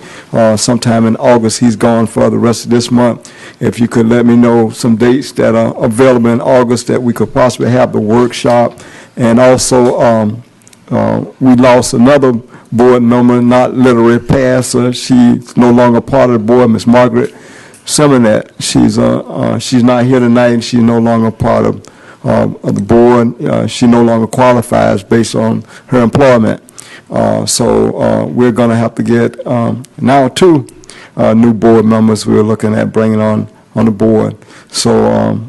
sometime in August. He's gone for the rest of this month. If you could let me know some dates that are available in August that we could possibly have the workshop. And also, we lost another board member, not literally pastor. She's no longer part of the board, Ms. Margaret Simonet. She's not here tonight, and she's no longer part of the board. She no longer qualifies based on her employment. So we're going to have to get now 2 new board members we're looking at bringing on the board. So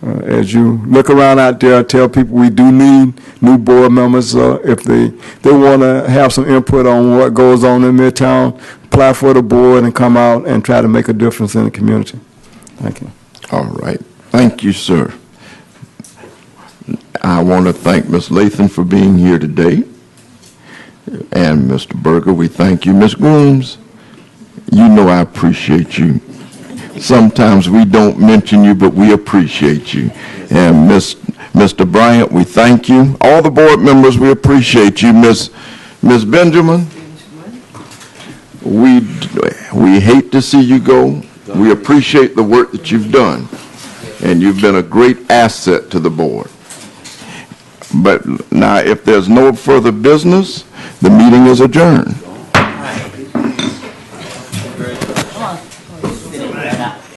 as you look around out there, tell people we do need new board members. If they want to have some input on what goes on in Midtown, apply for the board and come out and try to make a difference in the community. Thank you.
All right. Thank you, sir. I want to thank Ms. Latham for being here today. And Mr. Berger, we thank you. Ms. Grooms, you know I appreciate you. Sometimes we don't mention you, but we appreciate you. And Mr. Bryant, we thank you. All the board members, we appreciate you. Ms. Benjamin, we hate to see you go. We appreciate the work that you've done, and you've been a great asset to the board. But now, if there's no further business, the meeting is adjourned.